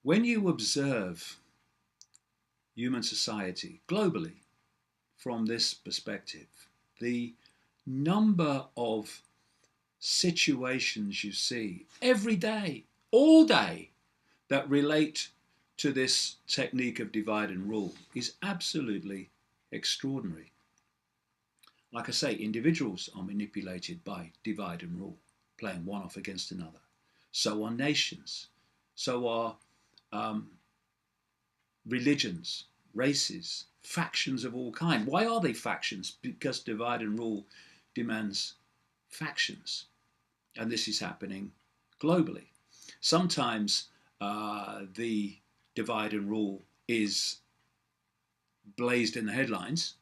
When you observe human society globally from this perspective, the number of situations you see every day, all day, that relate to this technique of divide and rule is absolutely extraordinary. Like I say, individuals are manipulated by divide and rule, playing one off against another. So are nations. So are um, religions, races, factions of all kind. Why are they factions? Because divide and rule demands factions. And this is happening globally. Sometimes the divide and rule is blazed in the headlines,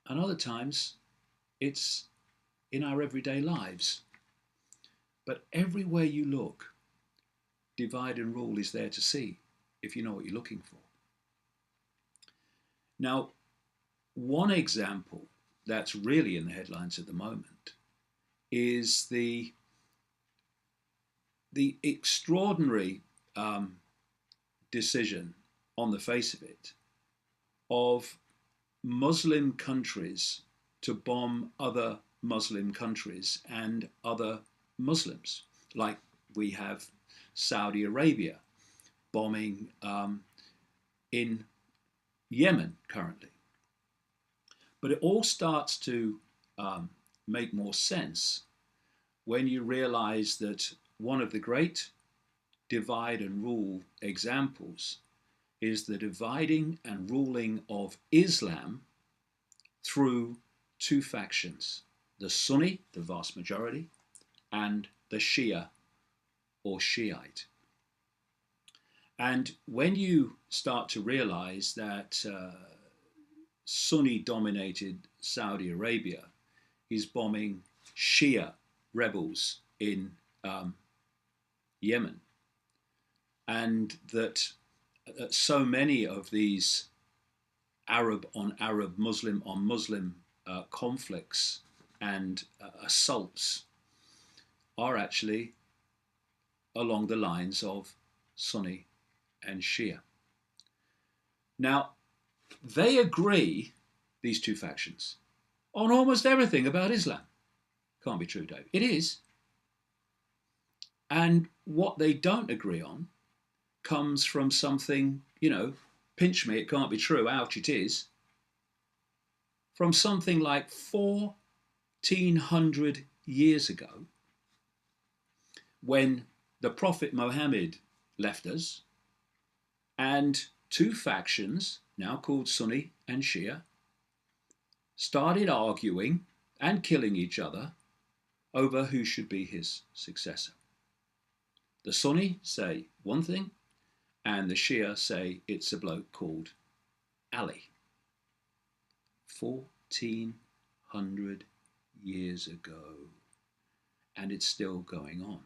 and other times it's in our everyday lives. But everywhere you look, divide and rule is there to see if you know what you're looking for. Now, one example that's really in the headlines at the moment is the extraordinary decision, on the face of it, of Muslim countries to bomb other Muslim countries and other Muslims. Like we have Saudi Arabia bombing in Yemen currently. But it all starts to make more sense when you realize that one of the great divide and rule examples is the dividing and ruling of Islam through two factions: the Sunni, the vast majority, and the Shia or Shiite. And when you start to realize that Sunni-dominated Saudi Arabia is bombing Shia rebels in Yemen, and that so many of these Arab on Arab, Muslim on Muslim conflicts and assaults are actually along the lines of Sunni and Shia. Now, they agree, these two factions, on almost everything about Islam. Can't be true, Dave. It is. And what they don't agree on comes from something, pinch me, it can't be true, ouch, it is, from something like 1400 years ago, when the Prophet Muhammad left us, and two factions, now called Sunni and Shia, started arguing and killing each other over who should be his successor. The Sunni say one thing, and the Shia say it's a bloke called Ali. 1400 years ago. And it's still going on.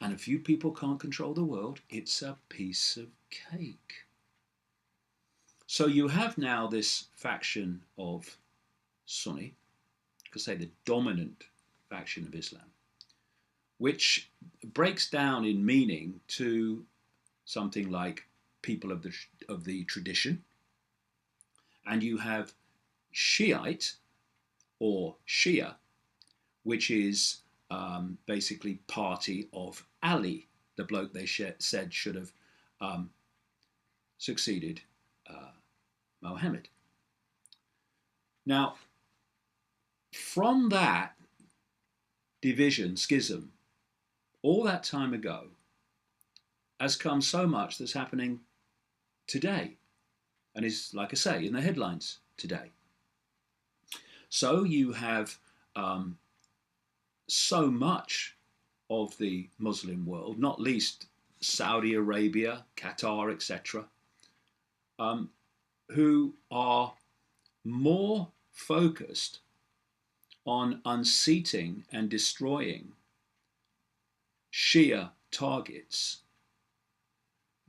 And if you people can't control the world, it's a piece of cake. So you have now this faction of Sunni, I could say the dominant faction of Islam, which breaks down in meaning to something like people of the tradition. And you have Shiite or Shia, which is basically party of Ali, the bloke they said should have succeeded Muhammad. Now, from that division, schism, all that time ago, has come so much that's happening today, and is, like I say, in the headlines today. So you have so much of the Muslim world, not least Saudi Arabia, Qatar, etc., who are more focused on unseating and destroying Shia targets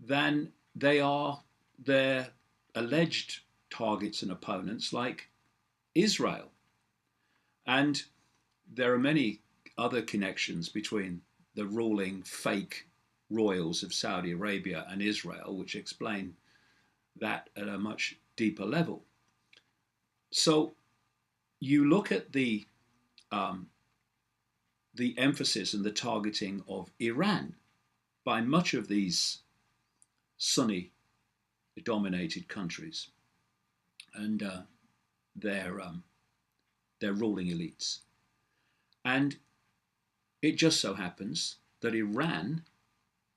than they are their alleged targets and opponents like Israel. And there are many other connections between the ruling fake royals of Saudi Arabia and Israel, which explain that at a much deeper level. So you look at the emphasis and the targeting of Iran by much of these Sunni dominated countries and their ruling elites. And it just so happens that Iran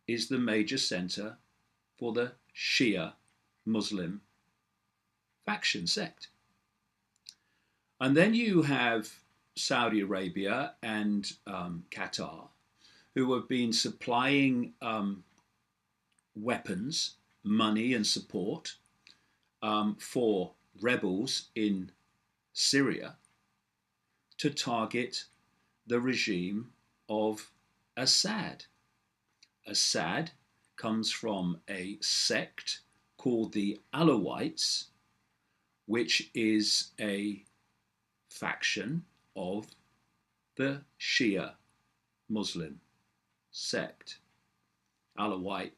is the major center for the Shia Muslim faction sect. And then you have Saudi Arabia and Qatar, who have been supplying weapons, money, and support for rebels in Syria to target the regime of Assad. Assad comes from a sect called the Alawites, which is a faction of the Shia Muslim sect. Alawite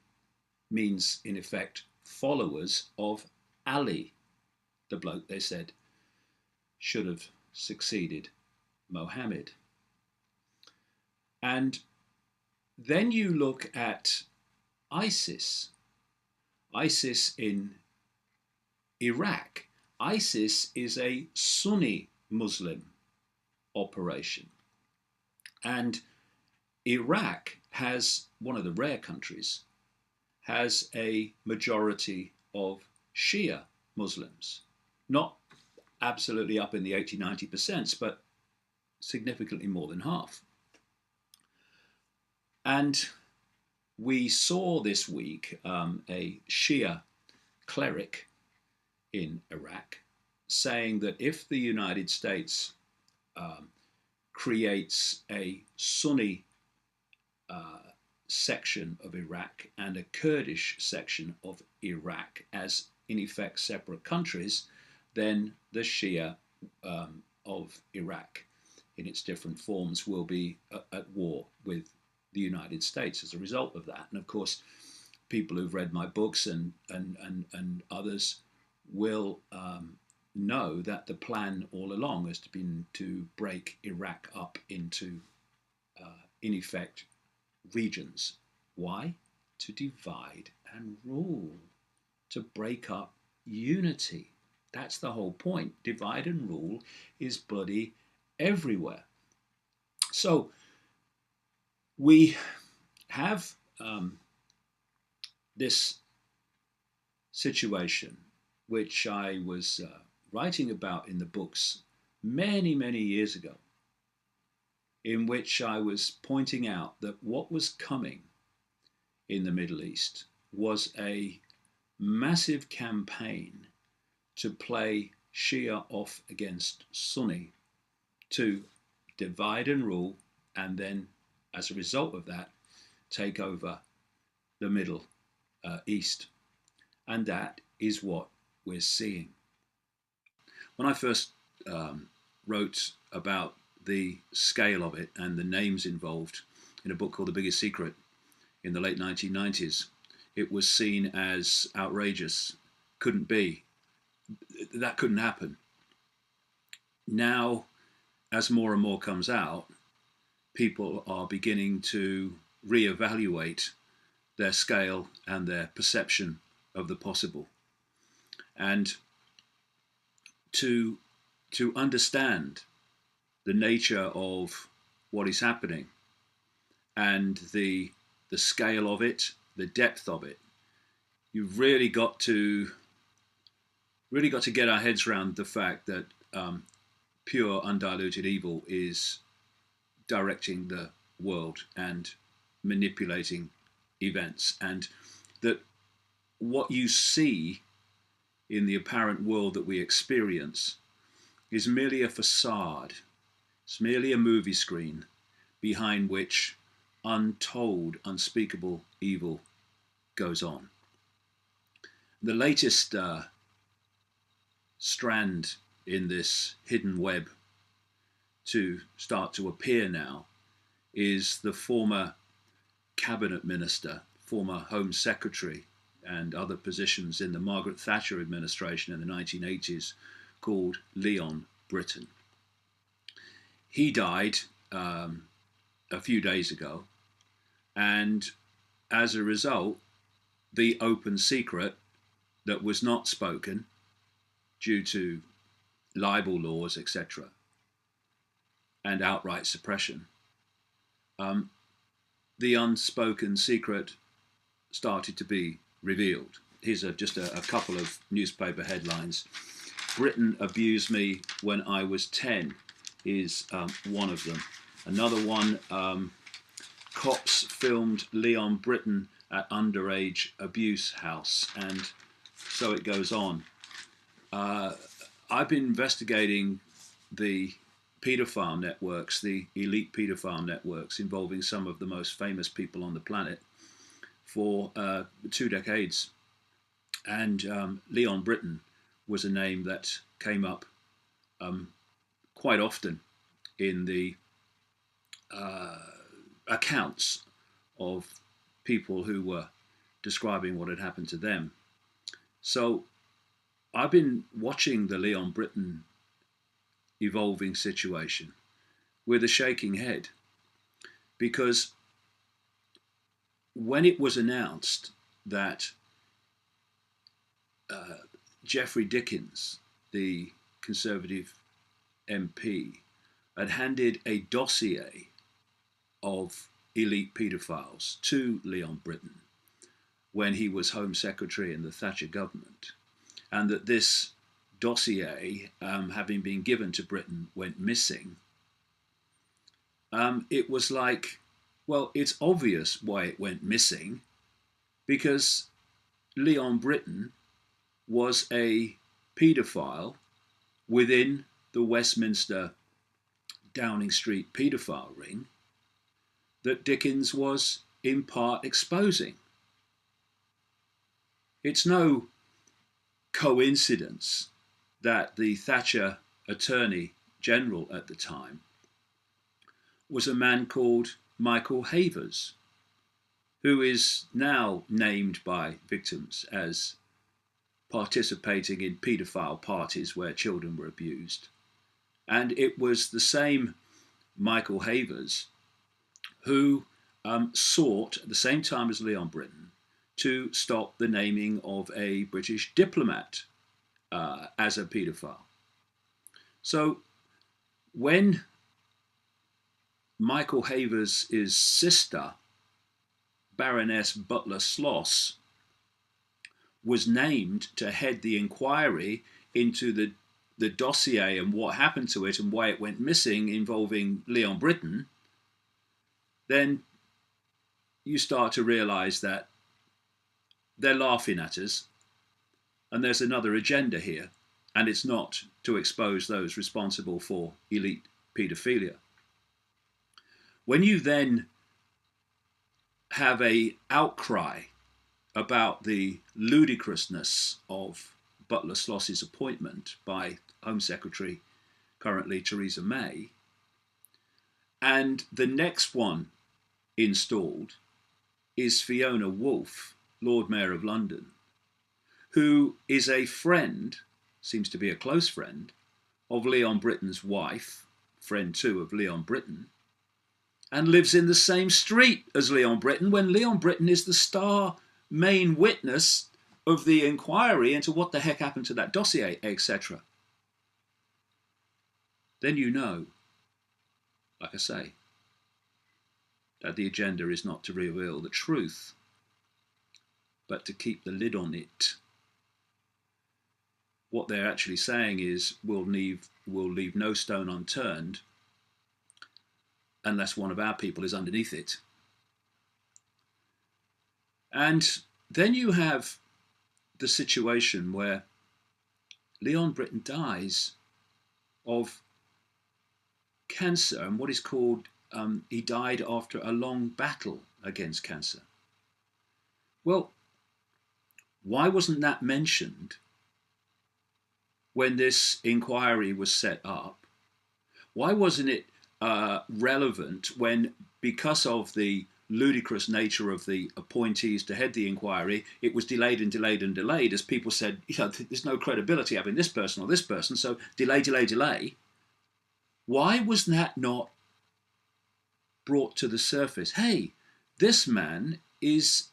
means, in effect, followers of Ali, the bloke they said should have succeeded Mohammed. And then you look at ISIS. ISIS in Iraq. ISIS is a Sunni Muslim operation. And Iraq has, one of the rare countries, has a majority of Shia Muslims. Not absolutely up in the 80-90%, but significantly more than half. And we saw this week a Shia cleric in Iraq saying that if the United States creates a Sunni section of Iraq and a Kurdish section of Iraq as, in effect, separate countries, then the Shia of Iraq in its different forms will be at war with the United States as a result of that. And of course, people who've read my books and others will know that the plan all along has been to break Iraq up into, in effect, regions. Why? To divide and rule, to break up unity. That's the whole point. Divide and rule is bloody everywhere. So we have this situation, which I was writing about in the books many, many years ago, in which I was pointing out that what was coming in the Middle East was a massive campaign to play Shia off against Sunni, to divide and rule, and then, as a result of that, take over the Middle East. And that is what we're seeing. When I first wrote about the scale of it and the names involved in a book called The Biggest Secret in the late 1990s, it was seen as outrageous. Couldn't be. That couldn't happen. Now, as more and more comes out, people are beginning to reevaluate their scale and their perception of the possible. And to understand the nature of what is happening and the scale of it, the depth of it, you've really got to get our heads around the fact that pure undiluted evil is directing the world and manipulating events, and that what you see in the apparent world that we experience is merely a facade. It's merely a movie screen behind which untold, unspeakable evil goes on. The latest strand in this hidden web to start to appear now is the former cabinet minister former Home Secretary and other positions in the Margaret Thatcher administration in the 1980s, called Leon Brittan. He died a few days ago, and as a result, the open secret that was not spoken due to libel laws, etc., and outright suppression, the unspoken secret started to be revealed. Here's just a couple of newspaper headlines. Britain abused me when I was 10 is one of them. Another one, cops filmed Leon Brittan at underage abuse house, and so it goes on. I've been investigating the paedophile networks, the elite paedophile networks involving some of the most famous people on the planet for 2 decades. And Leon Brittan was a name that came up quite often in the accounts of people who were describing what had happened to them. So I've been watching the Leon Brittan evolving situation with a shaking head, because when it was announced that Geoffrey Dickens, the Conservative MP, had handed a dossier of elite paedophiles to Leon Brittan when he was Home Secretary in the Thatcher government, and that this dossier, having been given to Brittan, went missing, it was like, well, it's obvious why it went missing, because Leon Brittan was a paedophile within the Westminster Downing Street paedophile ring that Dickens was in part exposing. It's no coincidence that the Thatcher Attorney General at the time was a man called Michael Havers, who is now named by victims as participating in paedophile parties where children were abused. And it was the same Michael Havers who sought, at the same time as Leon Brittan, to stop the naming of a British diplomat as a paedophile. So when Michael Havers' sister, Baroness Butler-Sloss, was named to head the inquiry into the dossier and what happened to it and why it went missing involving Leon Brittan, then you start to realize that they're laughing at us and there's another agenda here, and it's not to expose those responsible for elite paedophilia. When you then have an outcry about the ludicrousness of Butler-Sloss's appointment by Home Secretary, currently Theresa May, and the next one installed is Fiona Woolf, Lord Mayor of London, who is a friend, seems to be a close friend, of Leon Brittan's wife, friend too of Leon Brittan, and lives in the same street as Leon Brittan when Leon Brittan is the star main witness of the inquiry into what the heck happened to that dossier, etc. Then you know, like I say, that the agenda is not to reveal the truth, but to keep the lid on it. What they're actually saying is, we'll leave no stone unturned unless one of our people is underneath it. And then you have the situation where Leon Brittan dies of cancer, and what is called, he died after a long battle against cancer. Well, why wasn't that mentioned when this inquiry was set up? Why wasn't it relevant when, because of the ludicrous nature of the appointees to head the inquiry, it was delayed and delayed and delayed as people said, there's no credibility having this person or this person, so delay, delay, delay. Why was that not brought to the surface? Hey, this man is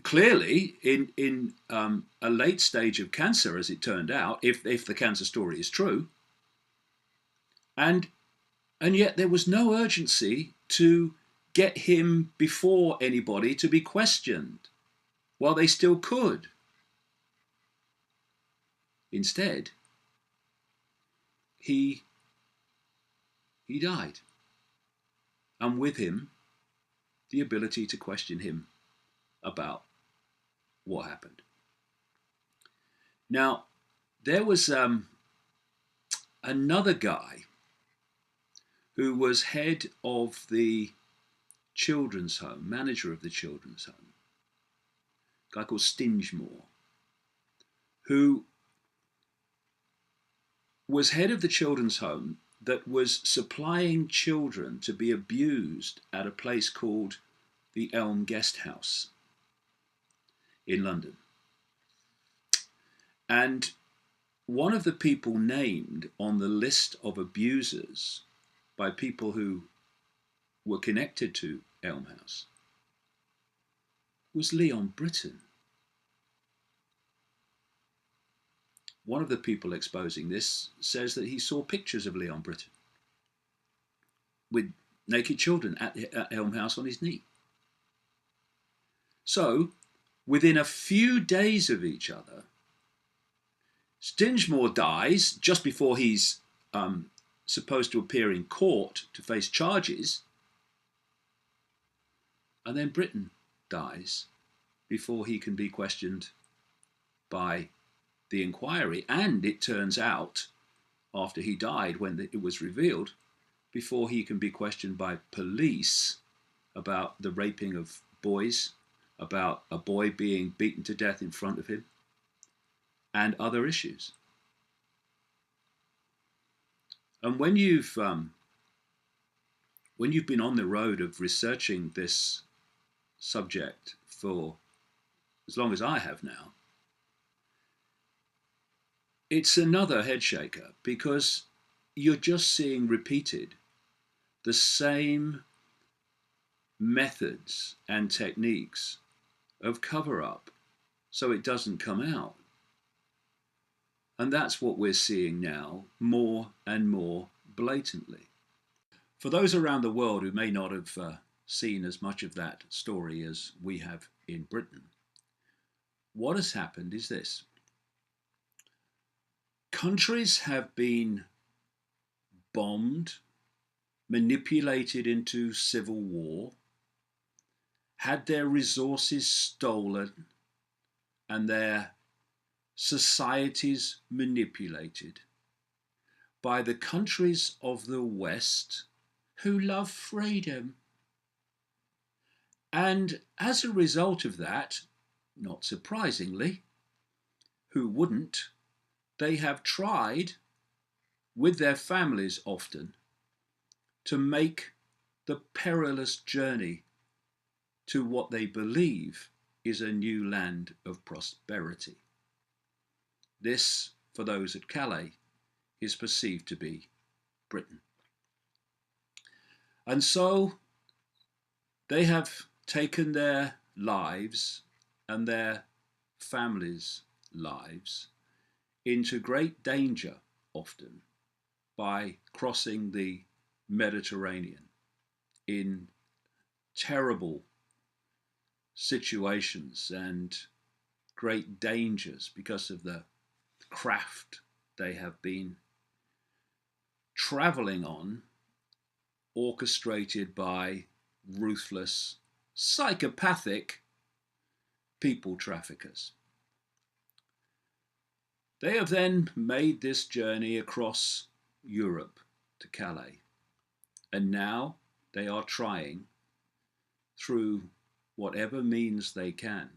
clearly in a late stage of cancer, as it turned out, if the cancer story is true. And yet there was no urgency to get him before anybody to be questioned while they still could. Instead, he died. And with him, the ability to question him about what happened. Now, there was another guy who was head of the children's home, manager of the children's home, a guy called Stingemore, who was head of the children's home that was supplying children to be abused at a place called the Elm Guest House in London. And one of the people named on the list of abusers by people who were connected to Elm House was Leon Brittan. One of the people exposing this says that he saw pictures of Leon Brittan with naked children at Elm House on his knee. So, within a few days of each other, Stingemore dies just before he's supposed to appear in court to face charges, and then Brittan dies before he can be questioned by the inquiry. And it turns out, after he died, when it was revealed, before he can be questioned by police about the raping of boys, about a boy being beaten to death in front of him, and other issues. And when you've been on the road of researching this subject for as long as I have now, it's another head shaker, because you're just seeing repeated the same methods and techniques of cover-up so it doesn't come out. And that's what we're seeing now more and more blatantly. For those around the world who may not have seen as much of that story as we have in Britain, what has happened is this. Countries have been bombed, manipulated into civil war, had their resources stolen, and their societies manipulated by the countries of the West who love freedom. And as a result of that, not surprisingly, who wouldn't, they have tried, with their families often, to make the perilous journey to what they believe is a new land of prosperity. This, for those at Calais, is perceived to be Britain. And so they have taken their lives and their families' lives into great danger, often, by crossing the Mediterranean in terrible situations and great dangers because of the craft they have been traveling on, orchestrated by ruthless, psychopathic people traffickers. They have then made this journey across Europe to Calais, and now they are trying, through whatever means they can,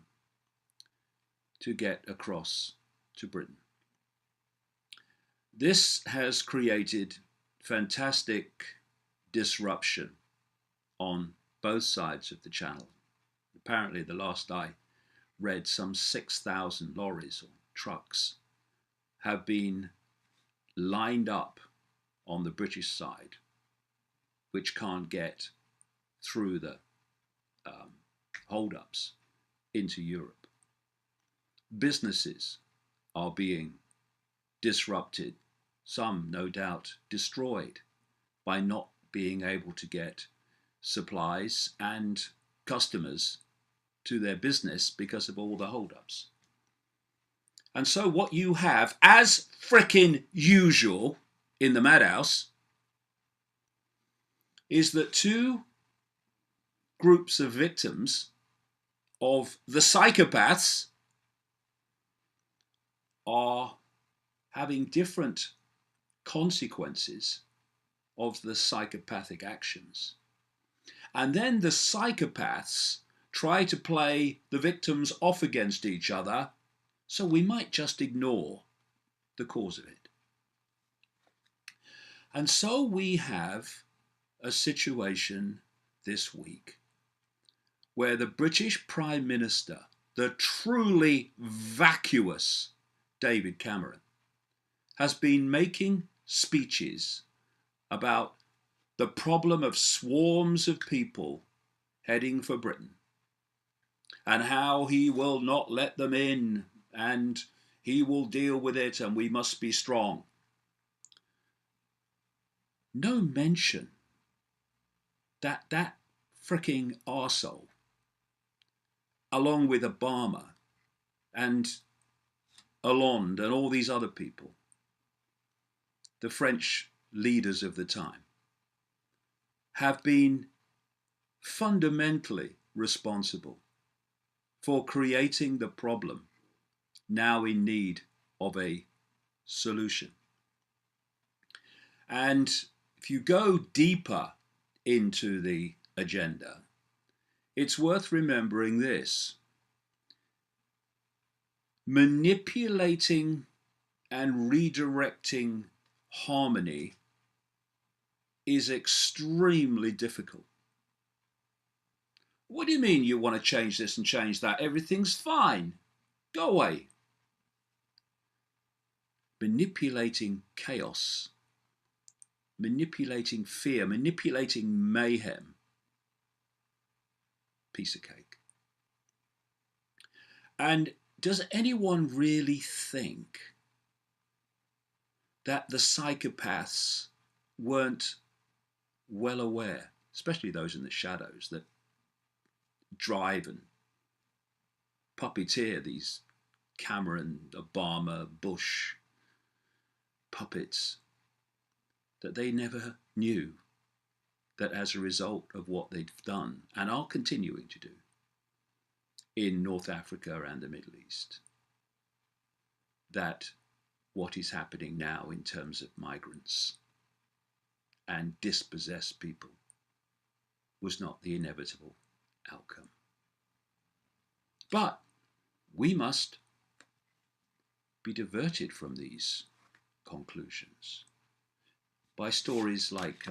to get across to Britain. This has created fantastic disruption on both sides of the channel. Apparently, the last I read, some 6,000 lorries or trucks have been lined up on the British side, which can't get through the hold-ups into Europe. Businesses are being disrupted, some no doubt destroyed, by not being able to get supplies and customers to their business because of all the hold-ups. And so what you have, as frickin' usual in the madhouse, is that two groups of victims of the psychopaths are having different consequences of the psychopathic actions. And then the psychopaths try to play the victims off against each other, so we might just ignore the cause of it. And so we have a situation this week where the British Prime Minister, the truly vacuous David Cameron, has been making speeches about the problem of swarms of people heading for Britain and how he will not let them in and he will deal with it and we must be strong. No mention that fricking arsehole, along with Obama and Hollande and all these other people, the French leaders of the time, have been fundamentally responsible for creating the problem now in need of a solution. And if you go deeper into the agenda, it's worth remembering this. Manipulating and redirecting harmony is extremely difficult. What do you mean you want to change this and change that? Everything's fine. Go away. Manipulating chaos, manipulating fear, manipulating mayhem. Piece of cake. And does anyone really think that the psychopaths weren't well aware, especially those in the shadows that drive and puppeteer these Cameron, Obama, Bush puppets, that they never knew that as a result of what they'd done and are continuing to do in North Africa and the Middle East, that what is happening now in terms of migrants and dispossessed people was not the inevitable outcome. But we must be diverted from these conclusions by stories like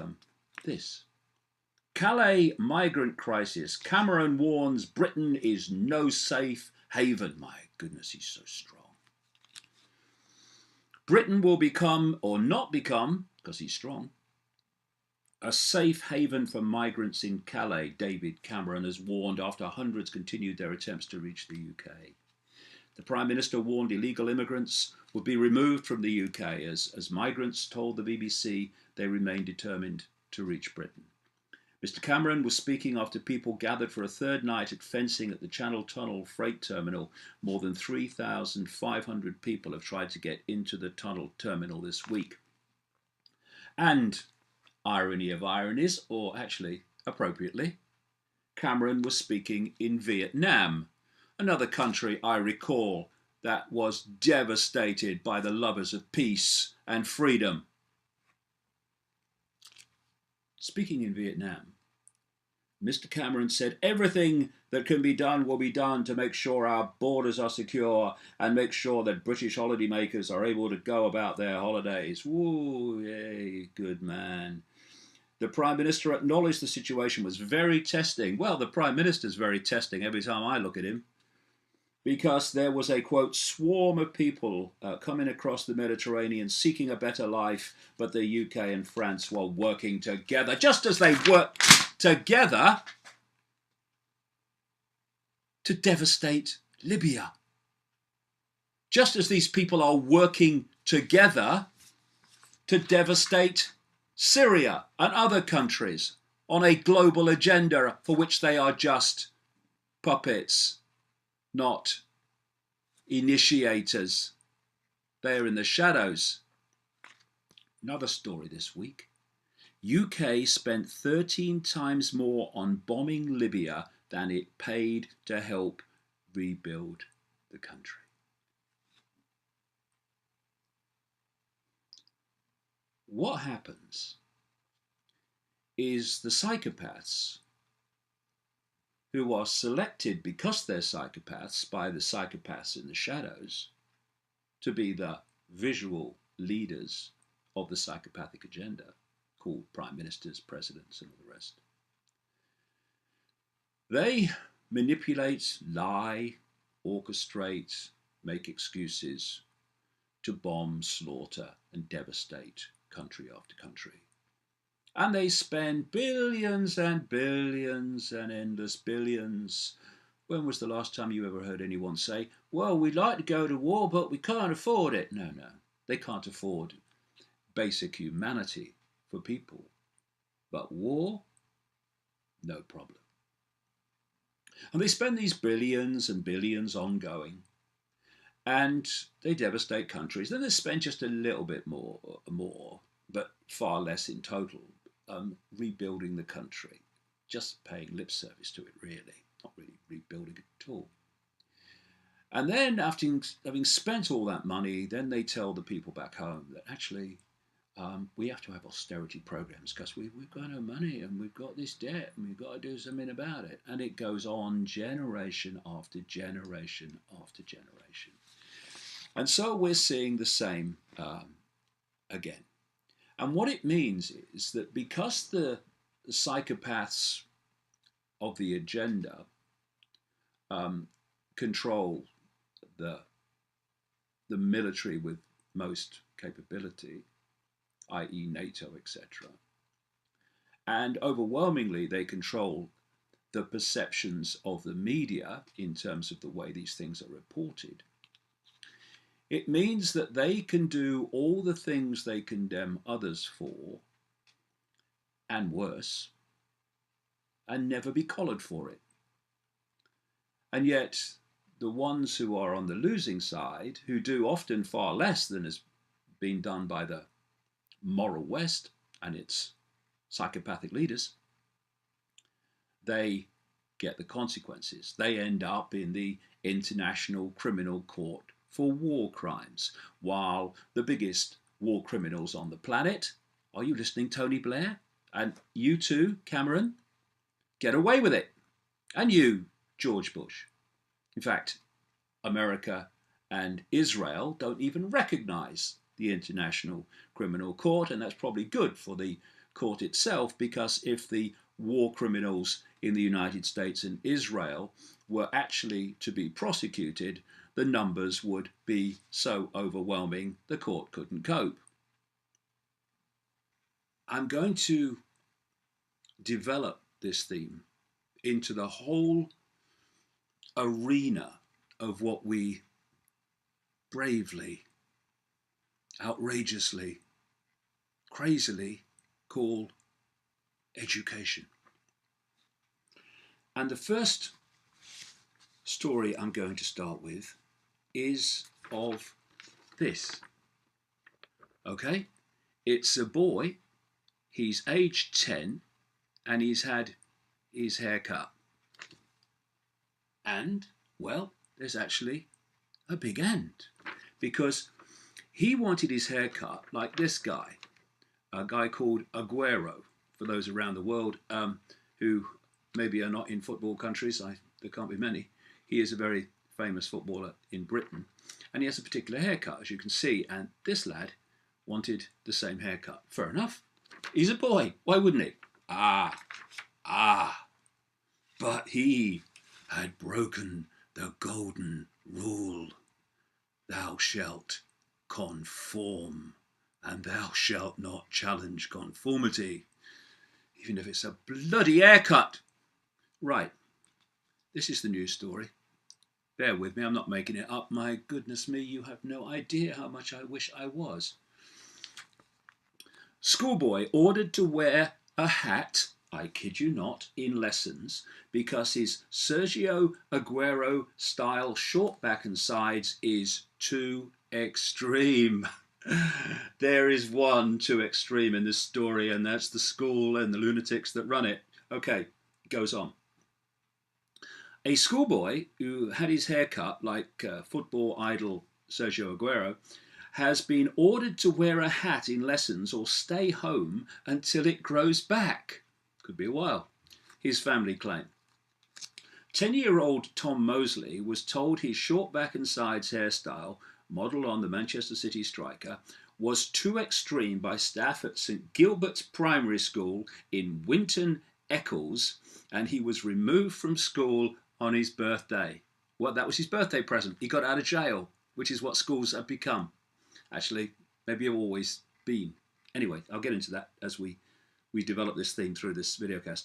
this. Calais migrant crisis. Cameron warns Britain is no safe haven. My goodness, he's so strong. Britain will become, or not become, because he's strong, a safe haven for migrants in Calais, David Cameron has warned after hundreds continued their attempts to reach the UK. The Prime Minister warned illegal immigrants would be removed from the UK as migrants told the BBC they remain determined to reach Britain. Mr Cameron was speaking after people gathered for a third night at fencing at the Channel Tunnel freight terminal. More than 3,500 people have tried to get into the tunnel terminal this week. And, irony of ironies, or actually appropriately, Cameron was speaking in Vietnam, another country I recall that was devastated by the lovers of peace and freedom. Speaking in Vietnam, Mr Cameron said everything that can be done will be done to make sure our borders are secure and make sure that British holidaymakers are able to go about their holidays. Woo, yay, good man. The Prime Minister acknowledged the situation was very testing. Well, the Prime Minister's very testing every time I look at him, because there was a, quote, swarm of people coming across the Mediterranean seeking a better life, but the UK and France were working together, just as they worked together to devastate Libya. Just as these people are working together to devastate Syria and other countries on a global agenda for which they are just puppets, not initiators. They are in the shadows. Another story this week. UK spent 13 times more on bombing Libya than it paid to help rebuild the country. What happens is the psychopaths, who are selected because they're psychopaths by the psychopaths in the shadows to be the visual leaders of the psychopathic agenda, called prime ministers, presidents, and all the rest. They manipulate, lie, orchestrate, make excuses to bomb, slaughter, and devastate country after country. And they spend billions and billions and endless billions. When was the last time you ever heard anyone say, well, we'd like to go to war, but we can't afford it? No, no. They can't afford basic humanity for people. But war, no problem. And they spend these billions and billions ongoing. And they devastate countries. Then they spend just a little bit more, but far less in total, rebuilding the country. Just paying lip service to it, really. Not really rebuilding it at all. And then, after having spent all that money, then they tell the people back home that actually we have to have austerity programs because we've got no money and we've got this debt and we've got to do something about it. And it goes on generation after generation after generation. And so we're seeing the same again. And what it means is that because the psychopaths of the agenda control the military with most capability, i.e. NATO, etc., and overwhelmingly they control the perceptions of the media in terms of the way these things are reported, it means that they can do all the things they condemn others for, and worse, and never be collared for it. And yet, the ones who are on the losing side, who do often far less than has been done by the moral West and its psychopathic leaders, they get the consequences. They end up in the International Criminal Court for war crimes, while the biggest war criminals on the planet, are you listening, Tony Blair? And you too, Cameron, get away with it. And you, George Bush. In fact, America and Israel don't even recognize the International Criminal Court, and that's probably good for the court itself, because if the war criminals in the United States and Israel were actually to be prosecuted, the numbers would be so overwhelming the court couldn't cope. I'm going to develop this theme into the whole arena of what we bravely, outrageously, crazily call education. And the first story I'm going to start with is of this. Okay? It's a boy, he's aged 10, and he's had his hair cut. And, well, there's actually a big end, because he wanted his hair cut like this guy, a guy called Aguero, for those around the world who maybe are not in football countries. There can't be many. He is a very famous footballer in Britain, and he has a particular haircut, as you can see, and this lad wanted the same haircut. Fair enough. He's a boy. Why wouldn't he? Ah. But he had broken the golden rule. Thou shalt conform, and thou shalt not challenge conformity, even if it's a bloody haircut. Right. This is the news story. Bear with me, I'm not making it up. My goodness me, you have no idea how much I wish I was. Schoolboy ordered to wear a hat, I kid you not, in lessons because his Sergio Aguero style short back and sides is too extreme. There is one too extreme in this story, and that's the school and the lunatics that run it. Okay, it goes on. A schoolboy who had his hair cut like football idol Sergio Aguero has been ordered to wear a hat in lessons or stay home until it grows back. Could be a while, his family claim. 10-year-old Tom Mosley was told his short back and sides hairstyle, modelled on the Manchester City striker, was too extreme by staff at St Gilbert's Primary School in Winton, Eccles, and he was removed from school on his birthday. Well, that was his birthday present. He got out of jail, which is what schools have become. Actually, maybe have always been. Anyway, I'll get into that as we develop this theme through this videocast.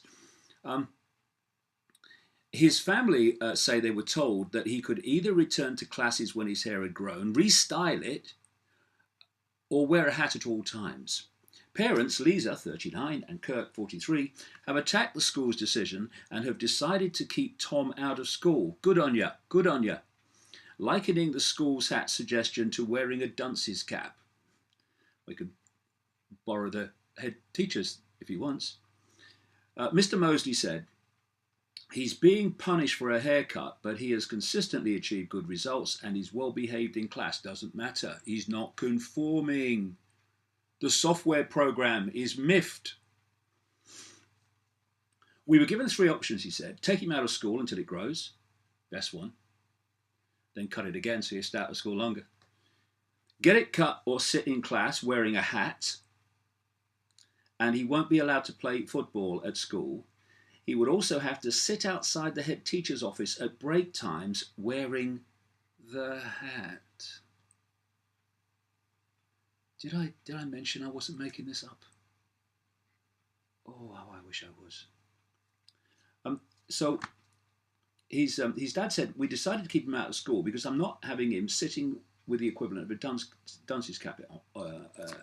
His family say they were told that he could either return to classes when his hair had grown, restyle it, or wear a hat at all times. Parents Lisa, 39, and Kirk, 43, have attacked the school's decision and have decided to keep Tom out of school. Good on ya, good on ya. Likening the school's hat suggestion to wearing a dunce's cap. We could borrow the head teacher's if he wants. Mr. Mosley said, he's being punished for a haircut, but he has consistently achieved good results and he's well behaved in class. Doesn't matter. He's not conforming. The software program is miffed. We were given 3 options, he said. Take him out of school until it grows. Best one. Then cut it again so you stay out of school longer. Get it cut or sit in class wearing a hat. And he won't be allowed to play football at school. He would also have to sit outside the head teacher's office at break times wearing the hat. Did I mention I wasn't making this up? Oh, how I wish I was. So his dad said, we decided to keep him out of school because I'm not having him sitting with the equivalent of a dunce's cap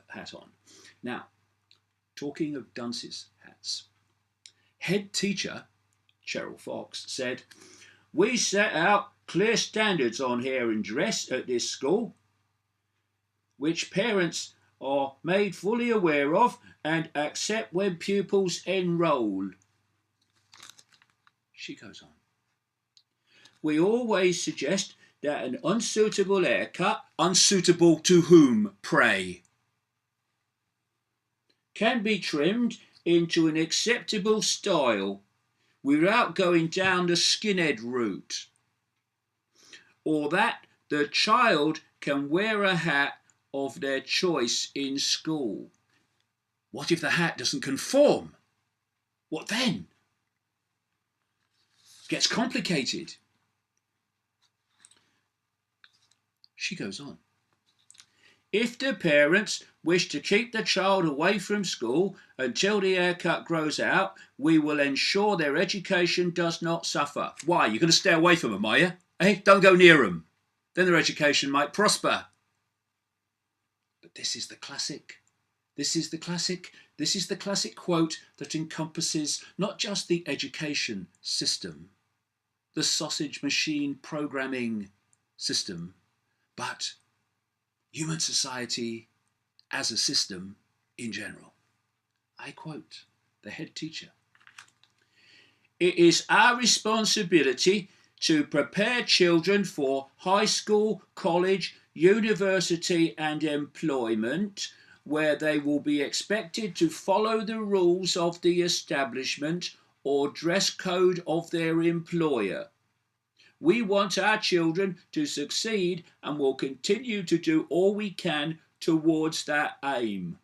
hat on. Now, talking of dunce's hats, head teacher Cheryl Fox said, we set out clear standards on hair and dress at this school, which parents are made fully aware of and accept when pupils enrol. She goes on. We always suggest that an unsuitable haircut, unsuitable to whom, pray, can be trimmed into an acceptable style without going down the skinhead route, or that the child can wear a hat of their choice in school. What if the hat doesn't conform? What then? It gets complicated. She goes on. If the parents wish to keep the child away from school until the haircut grows out, we will ensure their education does not suffer. Why? You're going to stay away from them, are you? Eh? Don't go near them. Then their education might prosper. But this is the classic. This is the classic quote that encompasses not just the education system, the sausage machine programming system, but human society as a system in general. I quote the head teacher. It is our responsibility to prepare children for high school, college, university and employment, where they will be expected to follow the rules of the establishment or dress code of their employer. We want our children to succeed and will continue to do all we can towards that aim.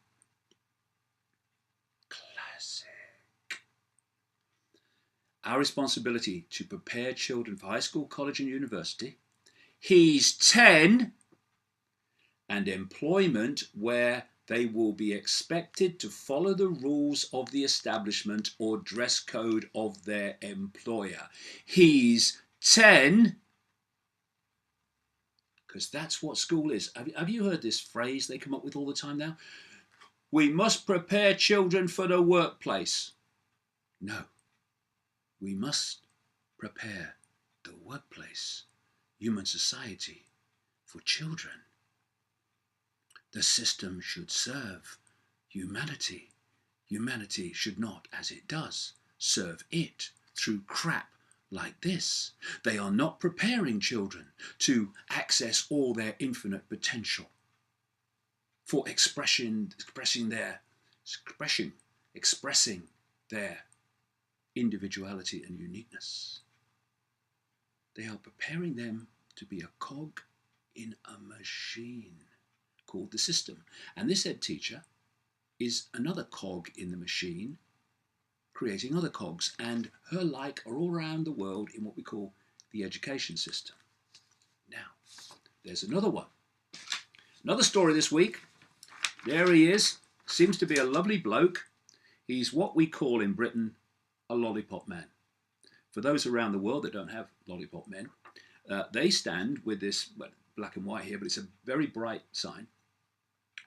Our responsibility to prepare children for high school, college, and university. He's 10. And employment where they will be expected to follow the rules of the establishment or dress code of their employer. He's 10. Because that's what school is. Have you heard this phrase they come up with all the time now? We must prepare children for the workplace. No. We must prepare the workplace, human society, for children. The system should serve humanity. Humanity should not, as it does, serve it through crap like this. They are not preparing children to access all their infinite potential for expressing their individuality and uniqueness. They are preparing them to be a cog in a machine called the system. And this head teacher is another cog in the machine, creating other cogs, and her like are all around the world in what we call the education system. Now, there's another one. Another story this week. There he is. Seems to be a lovely bloke. He's what we call in Britain a lollipop man. For those around the world that don't have lollipop men, they stand with this, well, black and white here, but it's a very bright sign.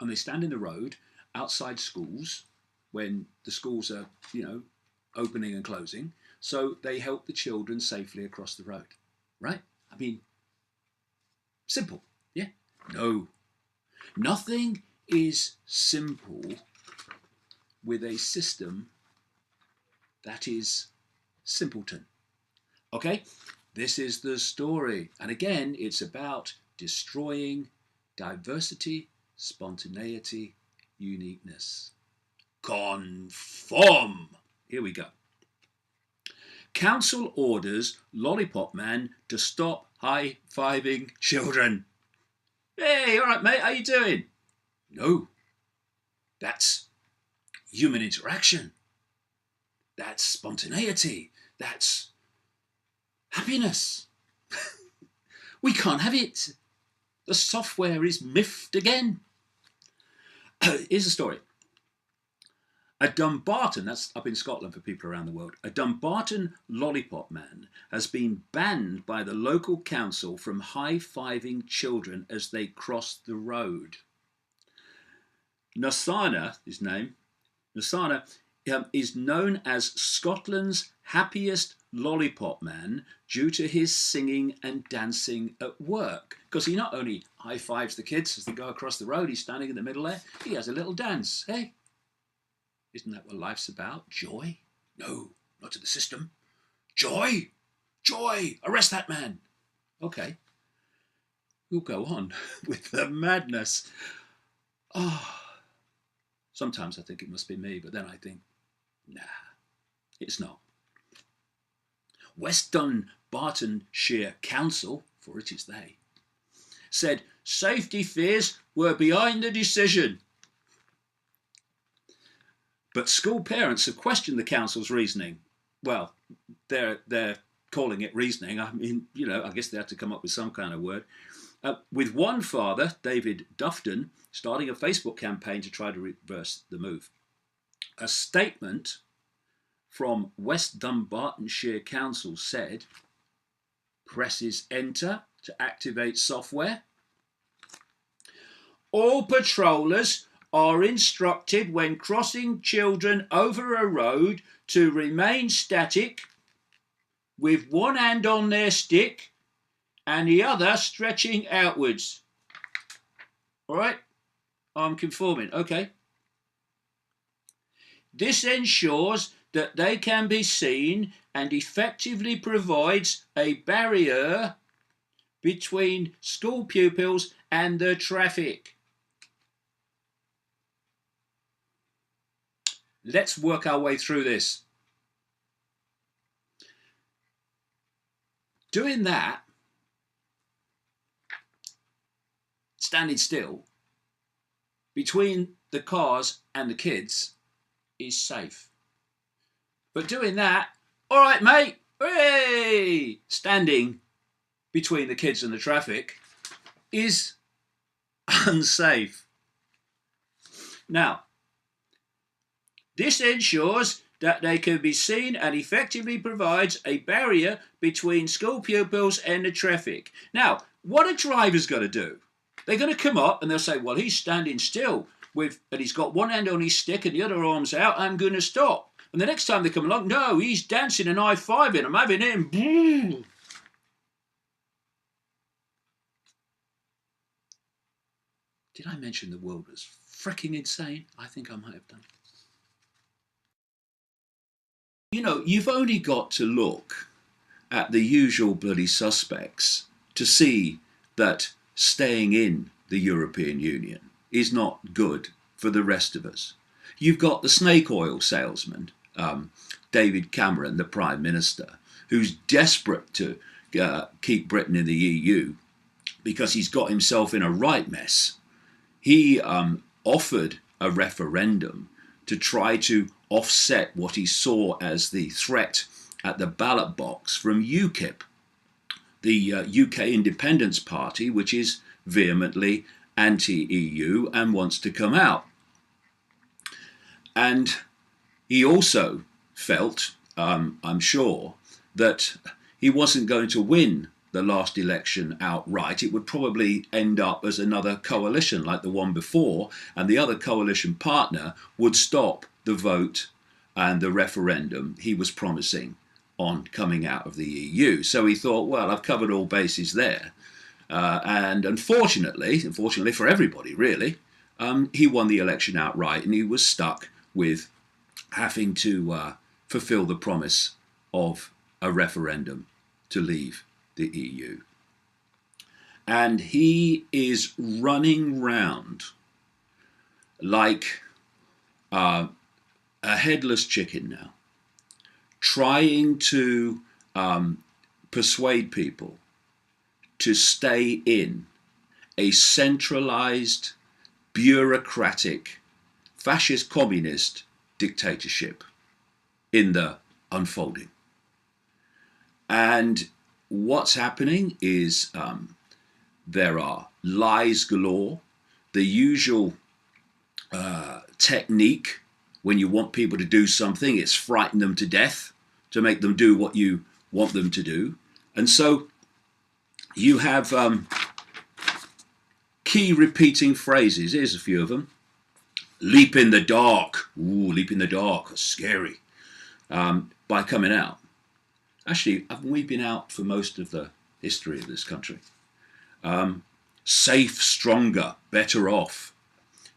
And they stand in the road outside schools when the schools are, opening and closing. So they help the children safely across the road, right? I mean, simple, yeah? No, nothing is simple with a system that is simpleton. Okay, this is the story. And again, it's about destroying diversity, spontaneity, uniqueness. Conform. Here we go. Council orders lollipop man to stop high-fiving children. Hey, all right, mate, how you doing? No, that's human interaction. That's spontaneity. That's happiness. We can't have it. The software is miffed again. Here's the story. A Dumbarton, that's up in Scotland for people around the world, a Dumbarton lollipop man has been banned by the local council from high-fiving children as they cross the road. Nasana, his name, Nasana is known as Scotland's happiest lollipop man due to his singing and dancing at work. Because he not only high-fives the kids as they go across the road, he's standing in the middle there, he has a little dance. Hey, isn't that what life's about? Joy? No, not to the system. Joy! Joy! Arrest that man! Okay, we'll go on with the madness. Oh, sometimes I think it must be me, but then I think, nah, it's not. West Dunbartonshire Council, for it is they, said safety fears were behind the decision. But school parents have questioned the council's reasoning. Well, they're calling it reasoning. I mean, I guess they had to come up with some kind of word. With one father, David Dufton, starting a Facebook campaign to try to reverse the move. A statement from West Dunbartonshire Council said, presses enter to activate software. All patrollers are instructed when crossing children over a road to remain static with one hand on their stick and the other stretching outwards. All right, I'm conforming, okay. This ensures that they can be seen and effectively provides a barrier between school pupils and the traffic. Let's work our way through this. Doing that, standing still, between the cars and the kids is safe. But doing that All right, mate. Hey! Standing between the kids and the traffic is unsafe. Now, this ensures that they can be seen and effectively provides a barrier between school pupils and the traffic. Now, what a driver's got to do? They're going to come up and they'll say, well, he's standing still and he's got one hand on his stick and the other arm's out. I'm going to stop. And the next time they come along, no, he's dancing and high-fiving. I'm having him. Did I mention the world was freaking insane? I think I might have done. You know, you've only got to look at the usual bloody suspects to see that staying in the European Union is not good for the rest of us. You've got the snake oil salesman, David Cameron, the Prime Minister, who's desperate to keep Britain in the EU because he's got himself in a right mess. He offered a referendum to try to offset what he saw as the threat at the ballot box from UKIP, the UK Independence Party, which is vehemently anti-EU and wants to come out. And he also felt, I'm sure, that he wasn't going to win the last election outright. It would probably end up as another coalition like the one before, and the other coalition partner would stop the vote and the referendum he was promising on coming out of the EU. So he thought, well, I've covered all bases there. And unfortunately for everybody really, he won the election outright, and he was stuck with having to fulfill the promise of a referendum to leave the EU. And he is running round like a headless chicken now, trying to persuade people to stay in a centralized, bureaucratic, fascist communist dictatorship in the unfolding. And what's happening is there are lies galore, the usual technique when you want people to do something, it's frighten them to death to make them do what you want them to do. And so you have key repeating phrases. Here's a few of them. Leap in the dark. Ooh, leap in the dark. That's scary. By coming out. Actually, haven't we been out for most of the history of this country? Safe, stronger, better off.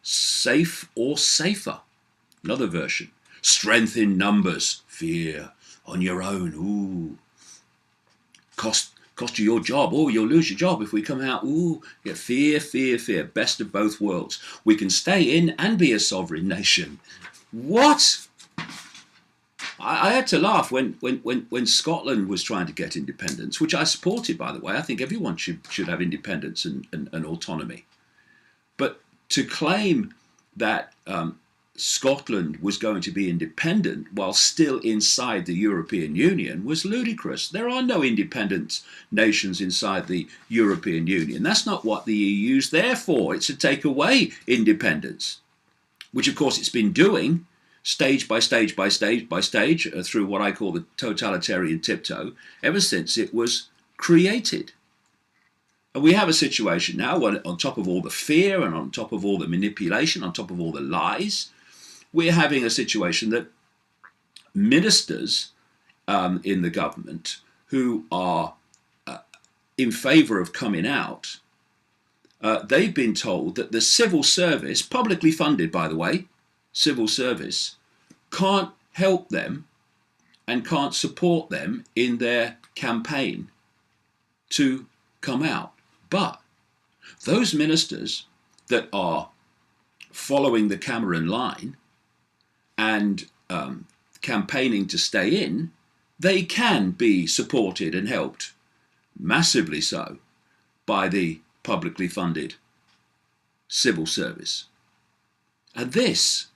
Safe or safer. Another version. Strength in numbers. Fear. On your own. Ooh. Cost you your job. Oh, you'll lose your job if we come out. Ooh. Yeah, fear, fear, fear. Best of both worlds. We can stay in and be a sovereign nation. What? I had to laugh when Scotland was trying to get independence, which I supported, by the way. I think everyone should have independence and autonomy. But to claim that Scotland was going to be independent while still inside the European Union was ludicrous. There are no independent nations inside the European Union. That's not what the EU's there for. It's to take away independence, which of course it's been doing stage by stage by stage by stage through what I call the totalitarian tiptoe ever since it was created. And we have a situation now where, on top of all the fear and on top of all the manipulation, on top of all the lies, we're having a situation that ministers in the government who are in favour of coming out, they've been told that the civil service, publicly funded by the way, civil service, can't help them and can't support them in their campaign to come out. But those ministers that are following the Cameron line and campaigning to stay in, they can be supported and helped, massively so, by the publicly funded civil service. And this,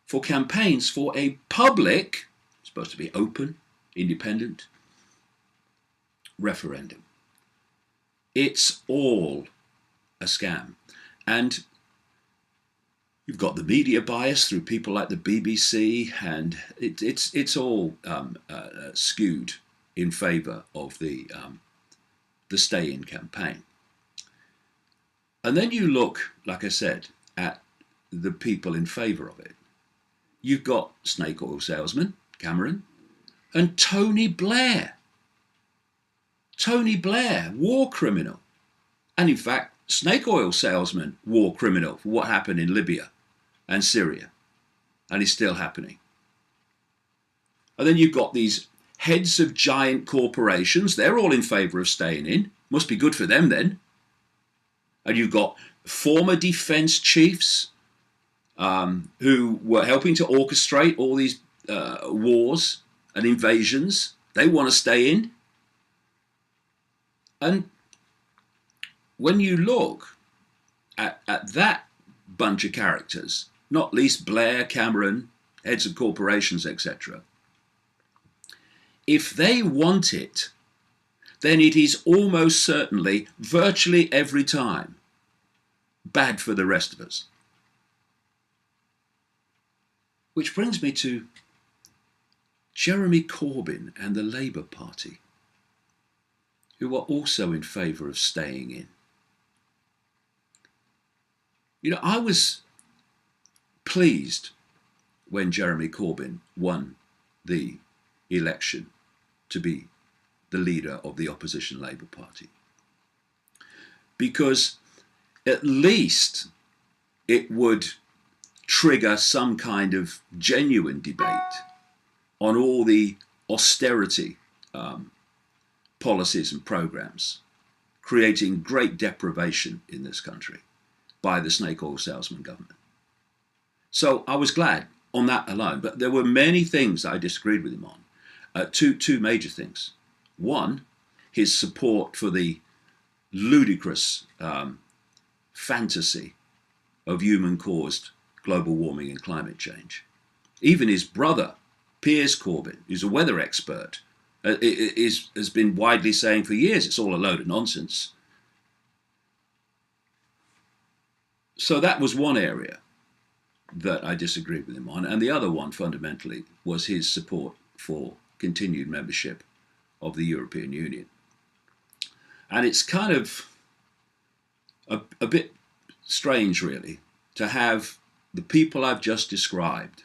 for campaigns for a public, supposed to be open, independent referendum. It's all a scam. And you've got the media bias through people like the BBC, and it's all skewed in favour of the stay-in campaign. And then you look, like I said, at the people in favour of it. You've got snake oil salesman Cameron and Tony Blair. Tony Blair, war criminal. And in fact, snake oil salesman, war criminal for what happened in Libya and Syria. And it's still happening. And then you've got these heads of giant corporations. They're all in favour of staying in. Must be good for them then. And you've got former defence chiefs who were helping to orchestrate all these wars and invasions. They want to stay in. And when you look at that bunch of characters, not least Blair, Cameron, heads of corporations, etc., if they want it, then it is almost certainly, virtually every time, bad for the rest of us. Which brings me to Jeremy Corbyn and the Labour Party, who are also in favour of staying in. You know, I was pleased when Jeremy Corbyn won the election to be the leader of the opposition Labour Party, because at least it would trigger some kind of genuine debate on all the austerity policies and programs, creating great deprivation in this country by the snake oil salesman government. So I was glad on that alone, but there were many things I disagreed with him on. Two major things. One, his support for the ludicrous fantasy of human-caused global warming and climate change. Even his brother, Piers Corbyn, who's a weather expert, has been widely saying for years it's all a load of nonsense. So that was one area that I disagreed with him on. And the other one, fundamentally, was his support for continued membership of the European Union. And it's kind of a bit strange, really, to have the people I've just described,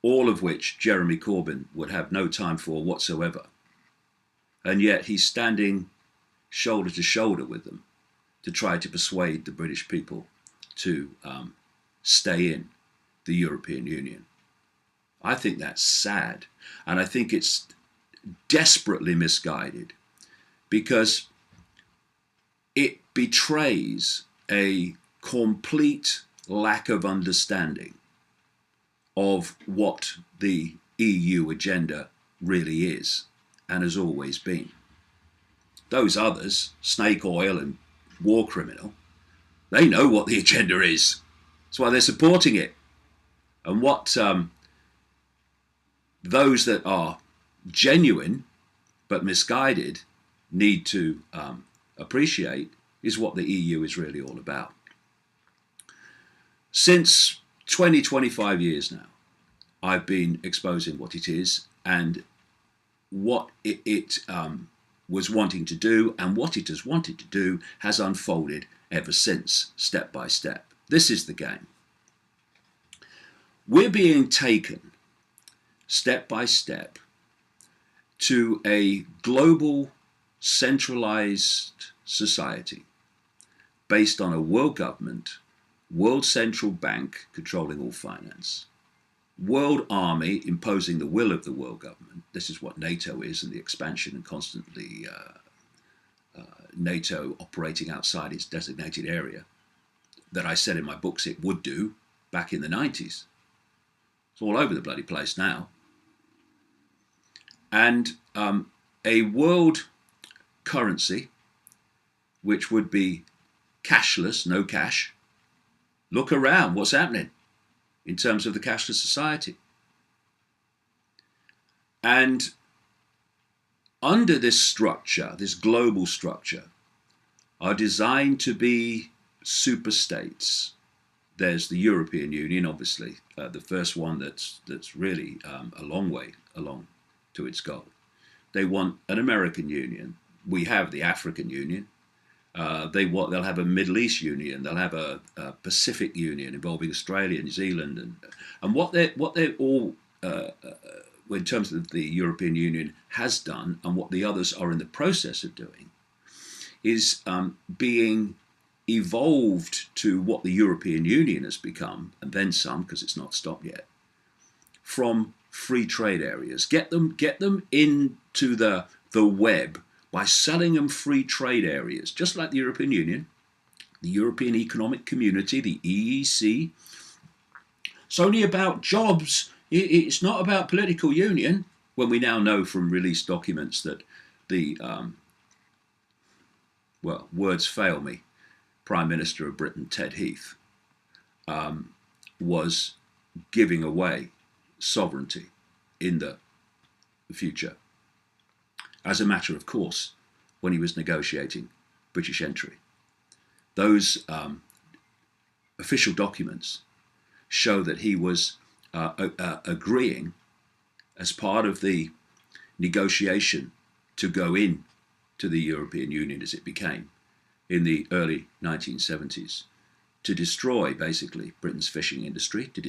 all of which Jeremy Corbyn would have no time for whatsoever, and yet he's standing shoulder to shoulder with them to try to persuade the British people to stay in the European Union. I think that's sad, and I think it's desperately misguided, because it betrays a complete lack of understanding of what the EU agenda really is and has always been. Those others, snake oil and war criminal, they know what the agenda is. That's why they're supporting it. And what those that are genuine but misguided need to appreciate is what the EU is really all about. Since 25 years now, I've been exposing what it is and what it was wanting to do, and what it has wanted to do has unfolded ever since, step by step. This is the game. We're being taken step by step to a global centralized society based on a world government, world central bank controlling all finance, world army imposing the will of the world government. This is what NATO is, and the expansion and constantly NATO operating outside its designated area that I said in my books it would do back in the 90s. It's all over the bloody place now. And a world currency which would be cashless, no cash. Look around, what's happening in terms of the cashless society. And under this structure, this global structure, are designed to be superstates. There's the European Union, obviously, the first one that's really a long way along to its goal. They want an American Union. We have the African Union. They'll have a Middle East Union. They'll have a Pacific Union involving Australia, New Zealand, and what they're all, in terms of the European Union, has done, and what the others are in the process of doing, is being evolved to what the European Union has become, and then some, because it's not stopped yet, from free trade areas. Get them into the web by selling them free trade areas, just like the European Union, the European Economic Community, the EEC. It's only about jobs. It's not about political union, when we now know from released documents that the, well, words fail me, Prime Minister of Britain, Ted Heath, was giving away sovereignty in the future as a matter of course when he was negotiating British entry. Those official documents show that he was agreeing, as part of the negotiation to go in to the European Union as it became in the early 1970s, to destroy basically Britain's fishing industry, to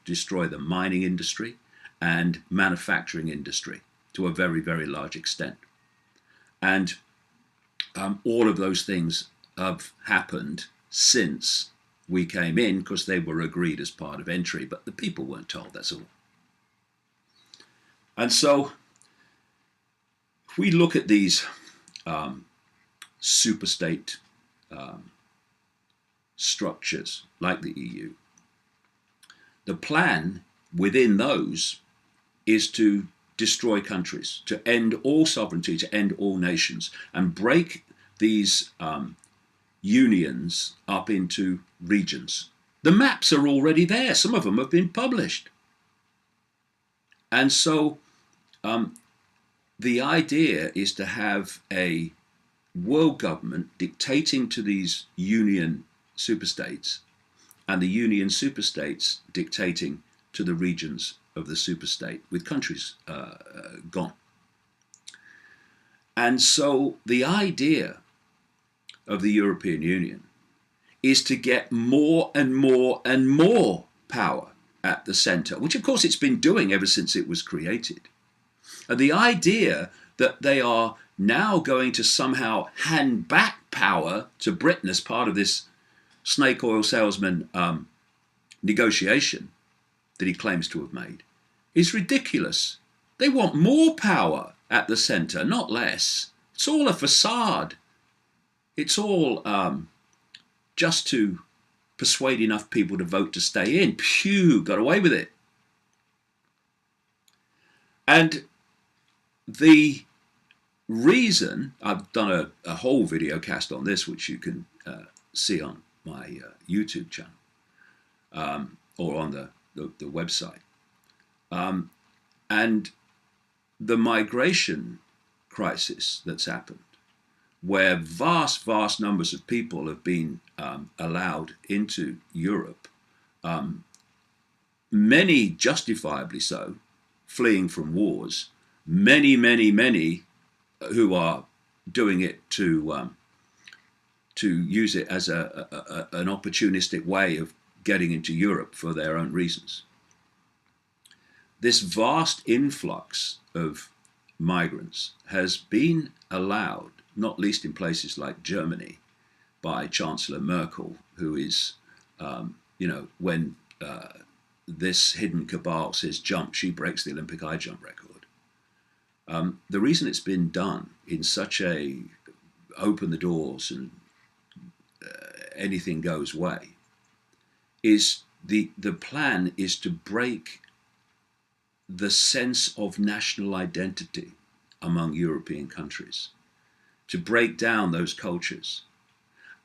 destroy the mining industry and manufacturing industry to a very, very large extent. And all of those things have happened since we came in, because they were agreed as part of entry, but the people weren't told, that's all. And so if we look at these superstate structures like the EU, the plan within those is to destroy countries, to end all sovereignty, to end all nations, and break these unions up into regions. The maps are already there. Some of them have been published. And so the idea is to have a world government dictating to these union superstates, and the union superstates dictating to the regions of the superstate, with countries gone. And so the idea of the European Union is to get more and more and more power at the center, which of course it's been doing ever since it was created. And the idea that they are now going to somehow hand back power to Britain as part of this snake oil salesman negotiation that he claims to have made is ridiculous. They want more power at the center, not less. It's all a facade. It's all just to persuade enough people to vote to stay in. Phew, got away with it. And the reason, I've done a whole video cast on this, which you can see on my YouTube channel or on the website. And the migration crisis that's happened, where vast, vast numbers of people have been allowed into Europe, many justifiably so, fleeing from wars, many, many, many who are doing it to use it as an opportunistic way of getting into Europe for their own reasons. This vast influx of migrants has been allowed, not least in places like Germany, by Chancellor Merkel, who is, when this hidden cabal says jump, she breaks the Olympic high jump record. The reason it's been done in such a open the doors and anything goes way is the plan is to break the sense of national identity among European countries, to break down those cultures.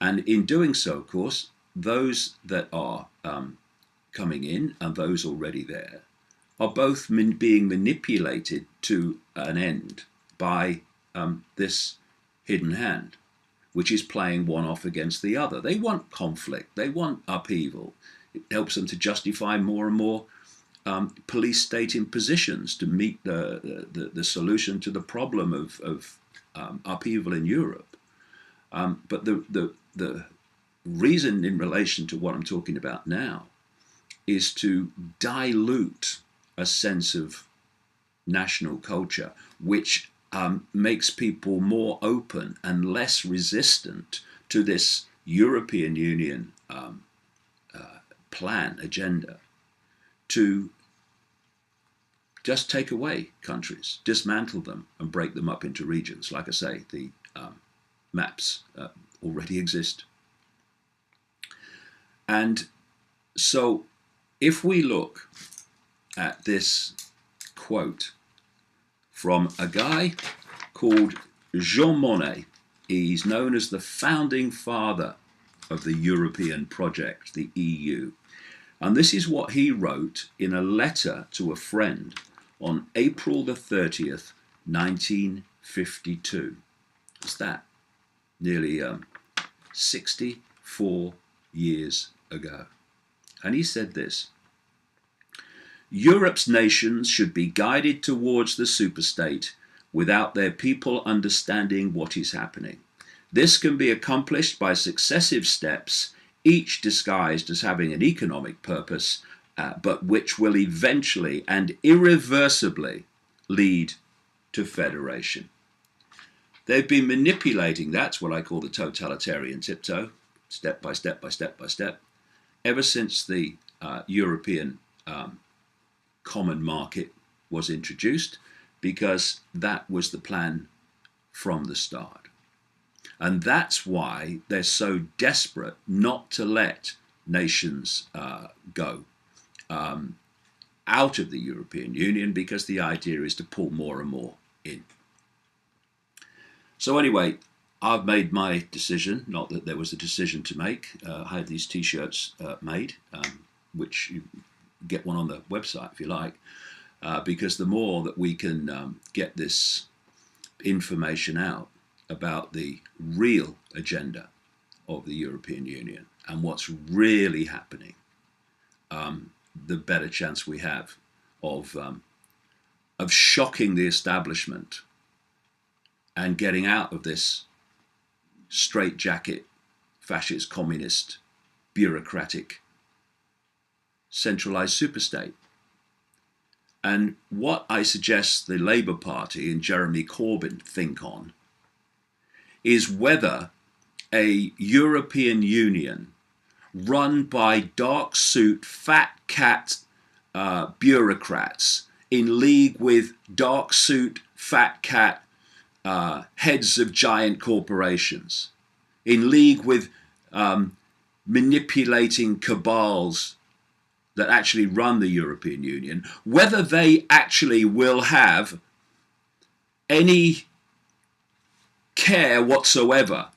And in doing so, of course, those that are coming in and those already there are both being manipulated to an end by this hidden hand, which is playing one off against the other. They want conflict. They want upheaval. It helps them to justify more and more police state impositions to meet the solution to the problem of upheaval in Europe. But the reason in relation to what I'm talking about now is to dilute a sense of national culture, which makes people more open and less resistant to this European Union plan, agenda, to just take away countries, dismantle them and break them up into regions. Like I say, the maps already exist. And so if we look at this quote from a guy called Jean Monnet, he's known as the founding father of the European project, the EU. And this is what he wrote in a letter to a friend on April the 30th, 1952. What's that? Nearly 64 years ago. And he said this: Europe's nations should be guided towards the superstate without their people understanding what is happening. This can be accomplished by successive steps, each disguised as having an economic purpose, but which will eventually and irreversibly lead to federation. They've been manipulating, that's what I call the totalitarian tiptoe, step by step by step by step, ever since the European common market was introduced, because that was the plan from the start. And that's why they're so desperate not to let nations go out of the European Union, because the idea is to pull more and more in. So anyway, I've made my decision, not that there was a decision to make. I had these t-shirts made, which you get one on the website if you like, because the more that we can get this information out about the real agenda of the European Union and what's really happening, the better chance we have of shocking the establishment and getting out of this straitjacket, fascist, communist, bureaucratic, centralized superstate. And what I suggest the Labour Party and Jeremy Corbyn think on is whether a European Union run by dark suit, fat cat bureaucrats in league with dark suit, fat cat heads of giant corporations, in league with manipulating cabals that actually run the European Union, whether they actually will have any care whatsoever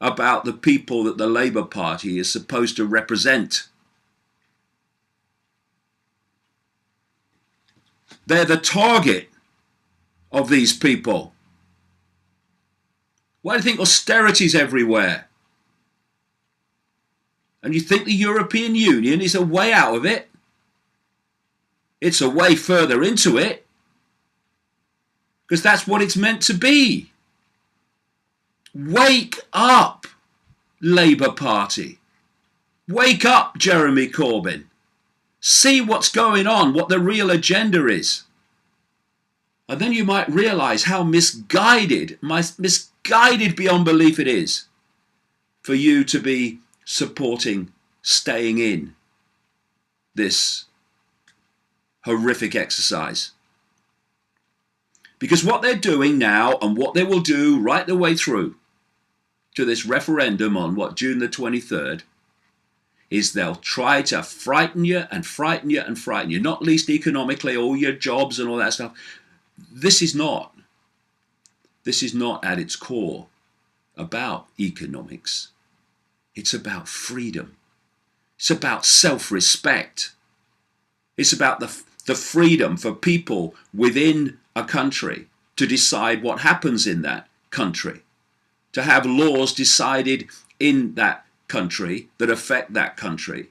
about the people that the Labour Party is supposed to represent. They're the target of these people. Why do you think austerity's everywhere? And you think the European Union is a way out of it? It's a way further into it, because that's what it's meant to be. Wake up, Labour Party. Wake up, Jeremy Corbyn. See what's going on, what the real agenda is. And then you might realise how misguided beyond belief it is for you to be supporting staying in this horrific exercise. Because what they're doing now, and what they will do right the way through to this referendum on June the 23rd, is they'll try to frighten you and frighten you and frighten you, not least economically, all your jobs and all that stuff. This is not at its core about economics. It's about freedom. It's about self-respect. It's about the freedom for people within a country to decide what happens in that country, to have laws decided in that country that affect that country,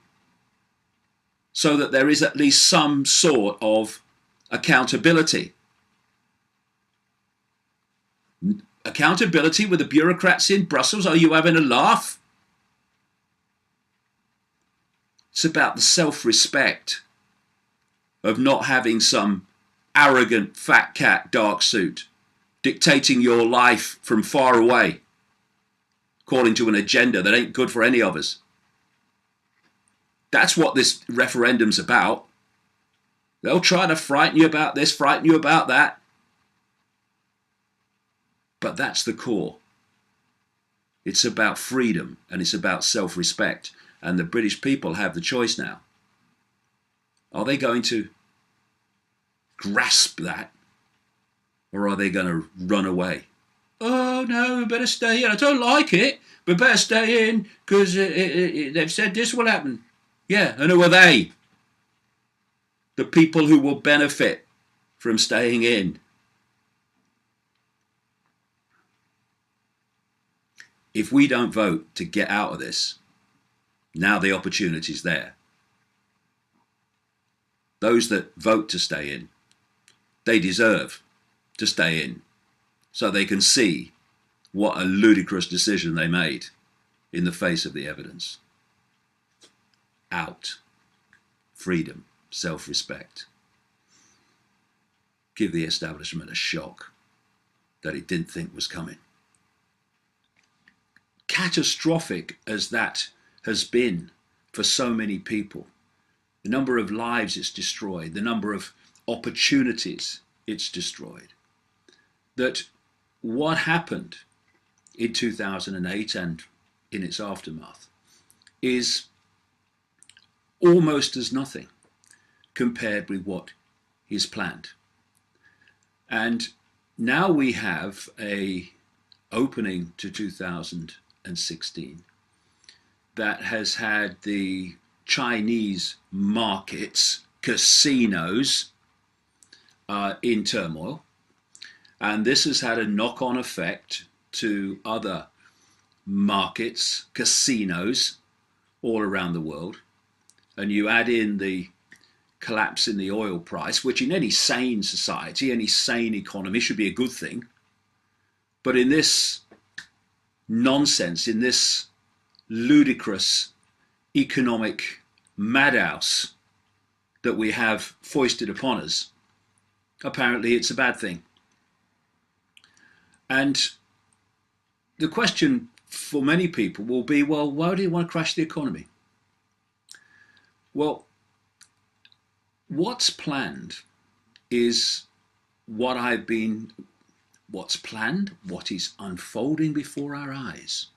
so that there is at least some sort of accountability. Accountability with the bureaucrats in Brussels? Are you having a laugh? It's about the self-respect of not having some arrogant fat cat dark suit dictating your life from far away, according to an agenda that ain't good for any of us. That's what this referendum's about. They'll try to frighten you about this, frighten you about that. But that's the core. It's about freedom and it's about self-respect. And the British people have the choice now. Are they going to grasp that? Or are they going to run away? Oh no, we better stay in. I don't like it. We better stay in because they've said this will happen. Yeah, and who are they? The people who will benefit from staying in. If we don't vote to get out of this, now the opportunity's there. Those that vote to stay in, they deserve to stay in so they can see what a ludicrous decision they made in the face of the evidence. Out. Freedom. Self-respect. Give the establishment a shock that it didn't think was coming. Catastrophic as that has been for so many people, the number of lives it's destroyed, the number of opportunities it's destroyed, that what happened in 2008 and in its aftermath is almost as nothing compared with what is planned. And now we have a opening to 2016 that has had the Chinese markets, casinos, in turmoil. And this has had a knock-on effect to other markets, casinos, all around the world. And you add in the collapse in the oil price, which in any sane society, any sane economy should be a good thing. But in this nonsense, in this ludicrous economic madhouse that we have foisted upon us, apparently it's a bad thing. And the question for many people will be, well, why do you want to crash the economy? Well, what's planned is what's planned, what is unfolding before our eyes,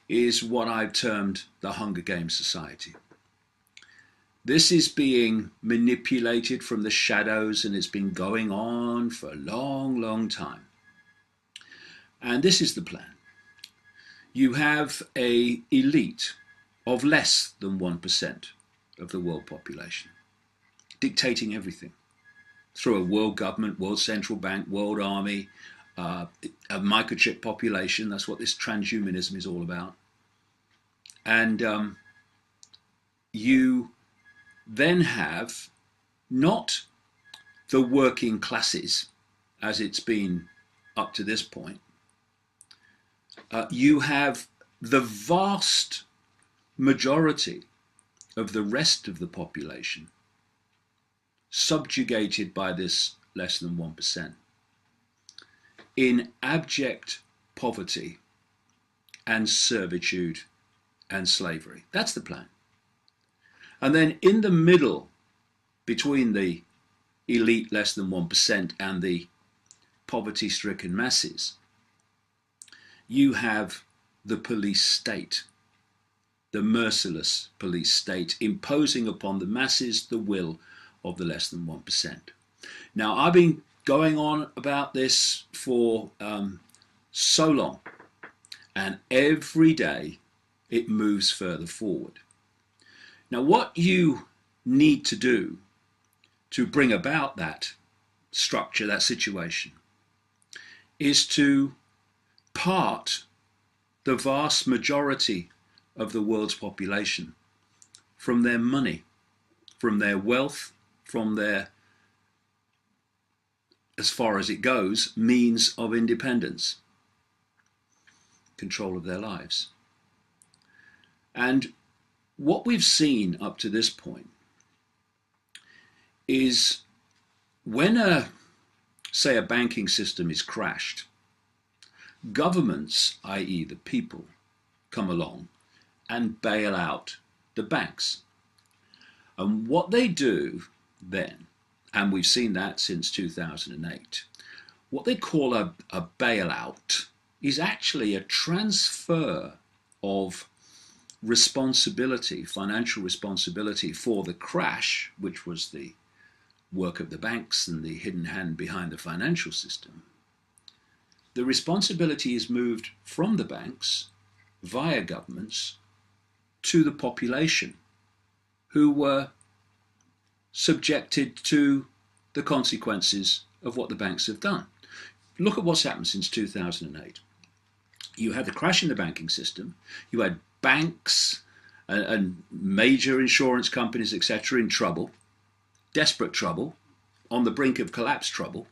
is what I've termed the Hunger Games society. This is being manipulated from the shadows, and it's been going on for a long, long time. And this is the plan. You have an elite of less than 1% of the world population dictating everything through a world government, world central bank, world army, a microchip population. That's what this transhumanism is all about. And you then have not the working classes as it's been up to this point. You have the vast majority of the rest of the population subjugated by this less than 1% in abject poverty and servitude and slavery. That's the plan. And then in the middle, between the elite less than 1% and the poverty-stricken masses, you have the police state, the merciless police state, imposing upon the masses the will of the less than 1%. Now, I've been going on about this for so long, and every day it moves further forward. Now, what you need to do to bring about that structure, that situation, is to part the vast majority of the world's population from their money, from their wealth, from their, as far as it goes, means of independence, control of their lives. And what we've seen up to this point is when say a banking system is crashed, governments, i.e. the people, come along and bail out the banks. And what they do then, and we've seen that since 2008, what they call a bailout is actually a transfer of responsibility, financial responsibility for the crash, which was the work of the banks and the hidden hand behind the financial system. The responsibility is moved from the banks via governments to the population, who were subjected to the consequences of what the banks have done. Look at what's happened since 2008. You had the crash in the banking system, you had banks and major insurance companies, etc., in trouble, desperate trouble, on the brink of collapse trouble.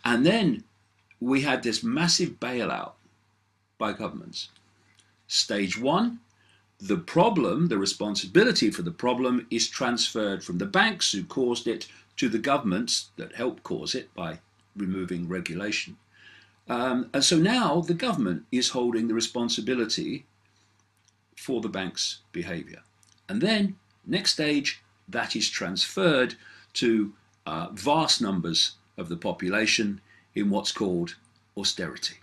And then we had this massive bailout by governments. Stage one, the problem, the responsibility for the problem is transferred from the banks who caused it to the governments that helped cause it by removing regulation. And so now the government is holding the responsibility for the bank's behavior. And then, next stage, that is transferred to vast numbers of the population in what's called austerity.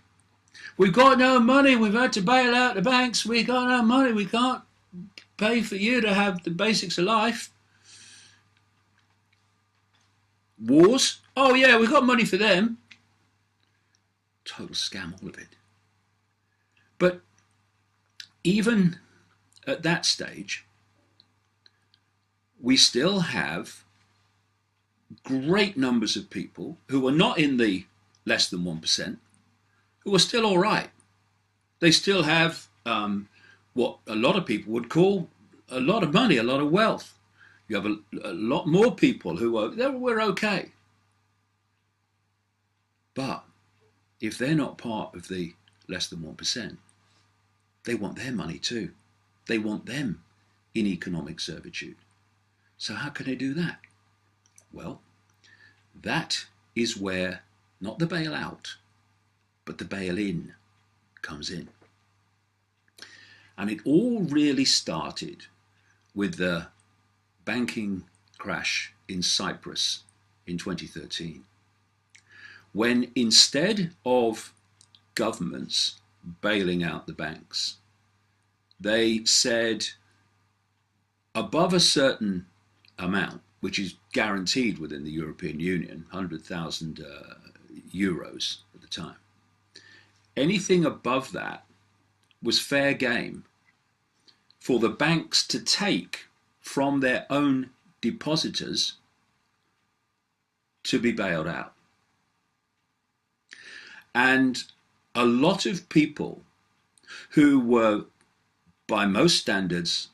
We've got no money, we've had to bail out the banks, we've got no money, we can't pay for you to have the basics of life. Wars? Oh yeah, we've got money for them. Total scam, all of it. But even at that stage, we still have great numbers of people who are not in the less than 1%, who are still all right. They still have what a lot of people would call a lot of money, a lot of wealth. You have a lot more people who are, we're okay. But if they're not part of the less than 1%, they want their money too. They want them in economic servitude. So how can they do that? Well, that is where not the bailout, but the bail-in comes in. And it all really started with the banking crash in Cyprus in 2013, when instead of governments bailing out the banks, they said above a certain amount, which is guaranteed within the European Union, 100,000 euros at the time, anything above that was fair game for the banks to take from their own depositors to be bailed out. And a lot of people who were, by most standards,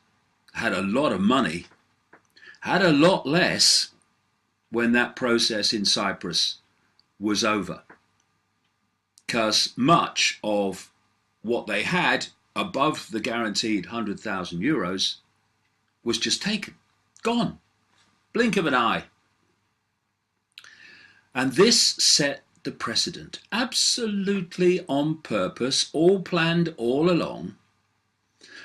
had a lot of money, had a lot less when that process in Cyprus was over. Because much of what they had above the guaranteed 100,000 euros was just taken, gone, blink of an eye. And this set the precedent, absolutely on purpose, all planned all along.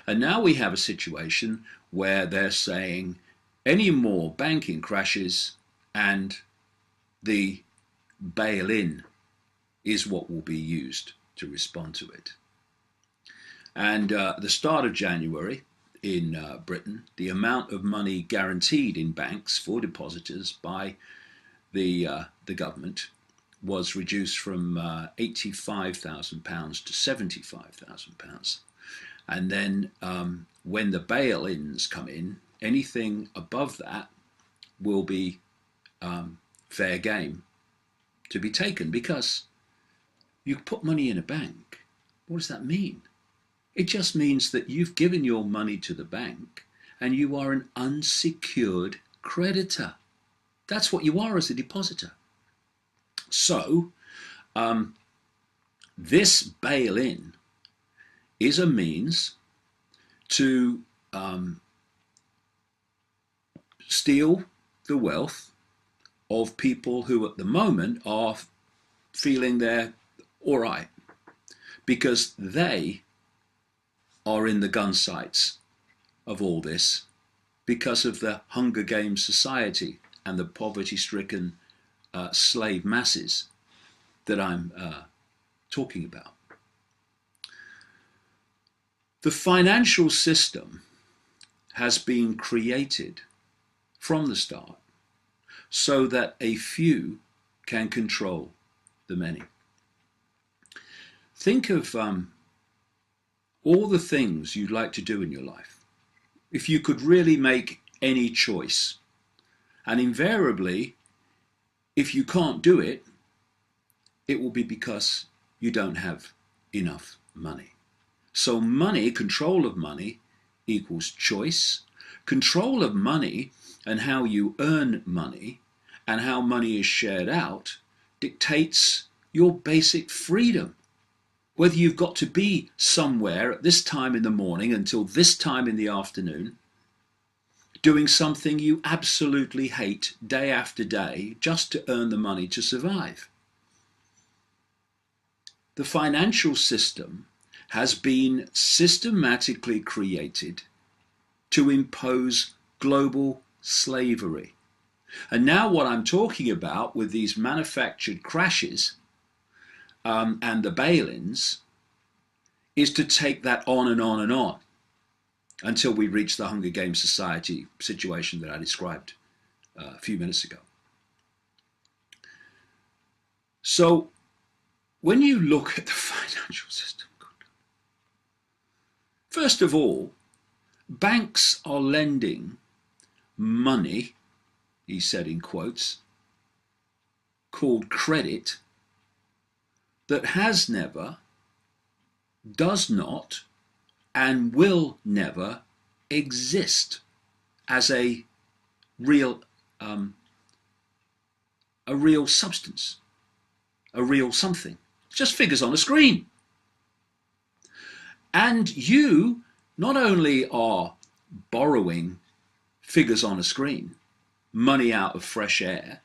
And now we have a situation where they're saying any more banking crashes and the bail-in is what will be used to respond to it. And at the start of January in Britain, the amount of money guaranteed in banks for depositors by the government was reduced from £85,000 to £75,000. And then when the bail-ins come in, anything above that will be fair game to be taken, because You put money in a bank. What does that mean? It just means that you've given your money to the bank and you are an unsecured creditor. That's what you are as a depositor. So, this bail-in is a means to steal the wealth of people who at the moment are feeling they're all right because they are in the gun sights of all this because of the Hunger Games society and the poverty-stricken slave masses that I'm talking about. The financial system has been created from the start so that a few can control the many. Think of all the things you'd like to do in your life. If you could really make any choice, and invariably, if you can't do it, it will be because you don't have enough money. So money, control of money, equals choice. Control of money and how you earn money and how money is shared out dictates your basic freedom. Whether you've got to be somewhere at this time in the morning until this time in the afternoon, doing something you absolutely hate day after day just to earn the money to survive. The financial system has been systematically created to impose global slavery. And now what I'm talking about with these manufactured crashes and the bail-ins is to take that on and on and on until we reach the Hunger Games society situation that I described a few minutes ago. So when you look at the financial system, first of all, banks are lending money, he said in quotes, called credit, that has never, does not, and will never exist as a real substance, a real something. It's just figures on a screen. And you not only are borrowing figures on a screen, money out of fresh air,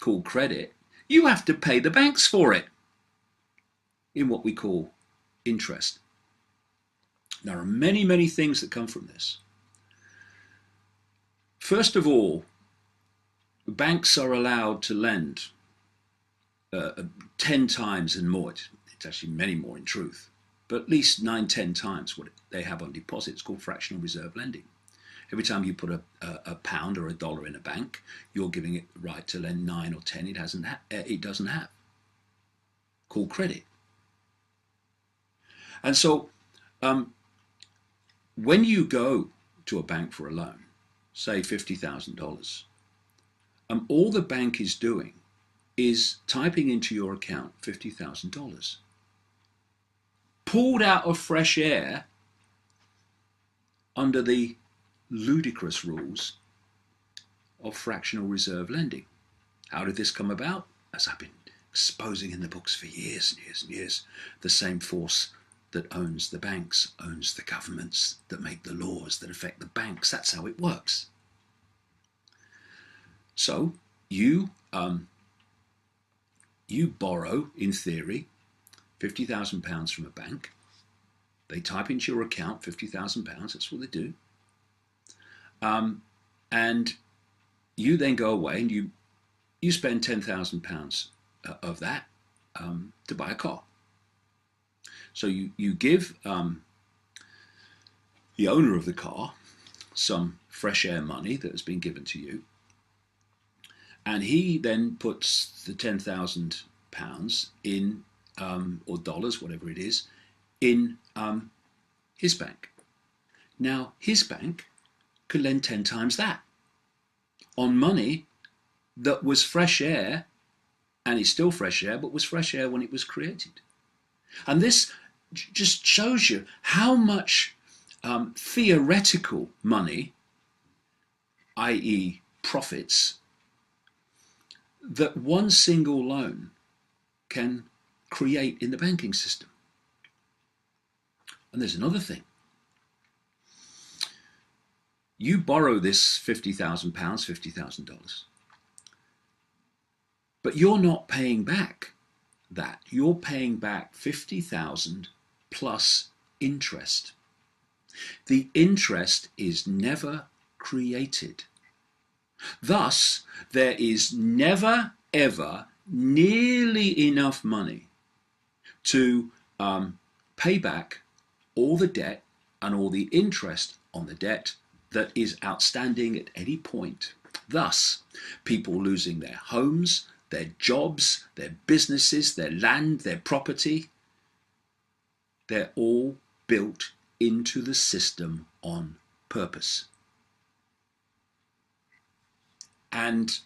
called credit, you have to pay the banks for it in what we call interest. There are many, many things that come from this. First of all, banks are allowed to lend 10 times and more. It's actually many more in truth, but at least 9, 10 times what they have on deposit. It's called fractional reserve lending. Every time you put a pound or a dollar in a bank, you're giving it the right to lend 9 or 10 it doesn't have. Called credit. And so when you go to a bank for a loan, say $50,000, all the bank is doing is typing into your account $50,000. Pulled out of fresh air under the ludicrous rules of fractional reserve lending. How did this come about? As I've been exposing in the books for years and years and years, the same force that owns the banks owns the governments that make the laws that affect the banks. That's how it works. So you borrow, in theory, £50,000 from a bank. They type into your account £50,000. That's what they do. And you then go away and you spend £10,000 of that to buy a car. So you give the owner of the car some fresh air money that has been given to you, and he then puts the £10,000 in, or dollars, whatever it is, in his bank. Now, his bank could lend 10 times that on money that was fresh air, and is still fresh air, but was fresh air when it was created. And this just shows you how much theoretical money, i.e. profits, that one single loan can create in the banking system. And there's another thing. You borrow this £50,000, $50,000, but you're not paying back that. You're paying back 50,000 plus interest. The interest is never created. Thus, there is never, ever nearly enough money to pay back all the debt and all the interest on the debt that is outstanding at any point. Thus, people losing their homes, their jobs, their businesses, their land, their property, they're all built into the system on purpose. And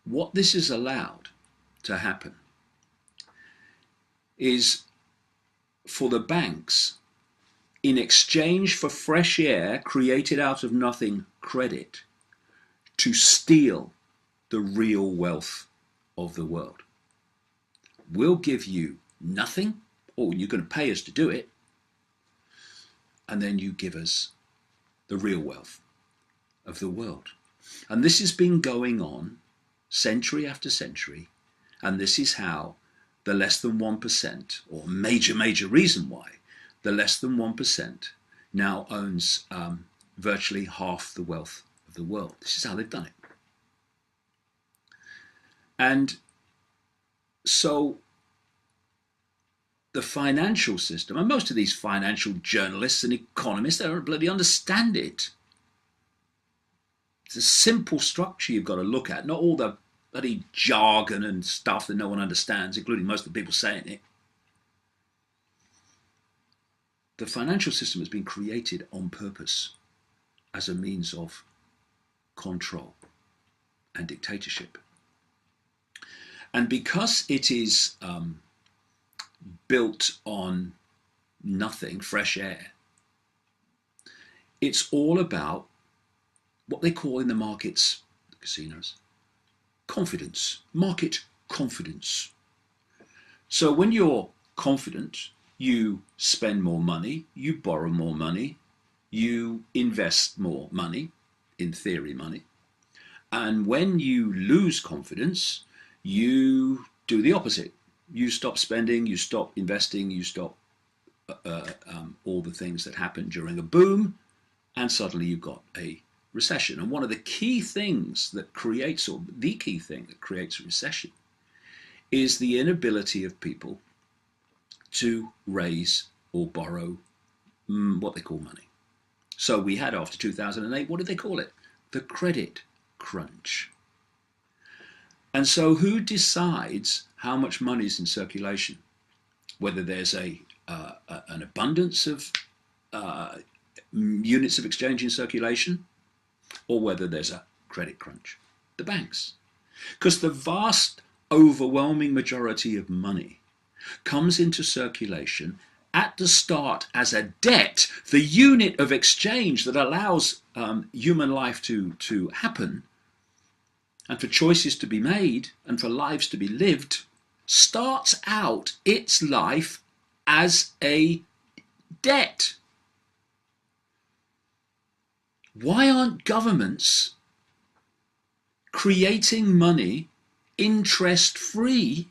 what this has allowed to happen is for the banks, in exchange for fresh air created out of nothing credit, to steal the real wealth of the world. We'll give you nothing, or you're going to pay us to do it, and then you give us the real wealth of the world. And this has been going on century after century, and this is how the less than 1%, or major reason why, the less than 1% now owns virtually half the wealth of the world. This is how they've done it. And so the financial system, and most of these financial journalists and economists, they don't bloody understand it. It's a simple structure you've got to look at, not all the bloody jargon and stuff that no one understands, including most of the people saying it. The financial system has been created on purpose as a means of control and dictatorship. And because it is built on nothing, fresh air, it's all about what they call in the markets, the casinos, confidence, market confidence. So when you're confident, you spend more money, you borrow more money, you invest more money, in theory money. And when you lose confidence, you do the opposite. You stop spending, you stop investing, you stop all the things that happen during a boom, and suddenly you've got a recession. And one of the key things that creates, or the key thing that creates a recession, is the inability of people to raise or borrow what they call money. So we had, after 2008, what did they call it? The credit crunch. And so who decides how much money is in circulation? Whether there's an abundance of units of exchange in circulation, or whether there's a credit crunch? The banks. Because the vast, overwhelming majority of money comes into circulation at the start as a debt, the unit of exchange that allows human life to happen, and for choices to be made, and for lives to be lived, starts out its life as a debt. Why aren't governments creating money interest-free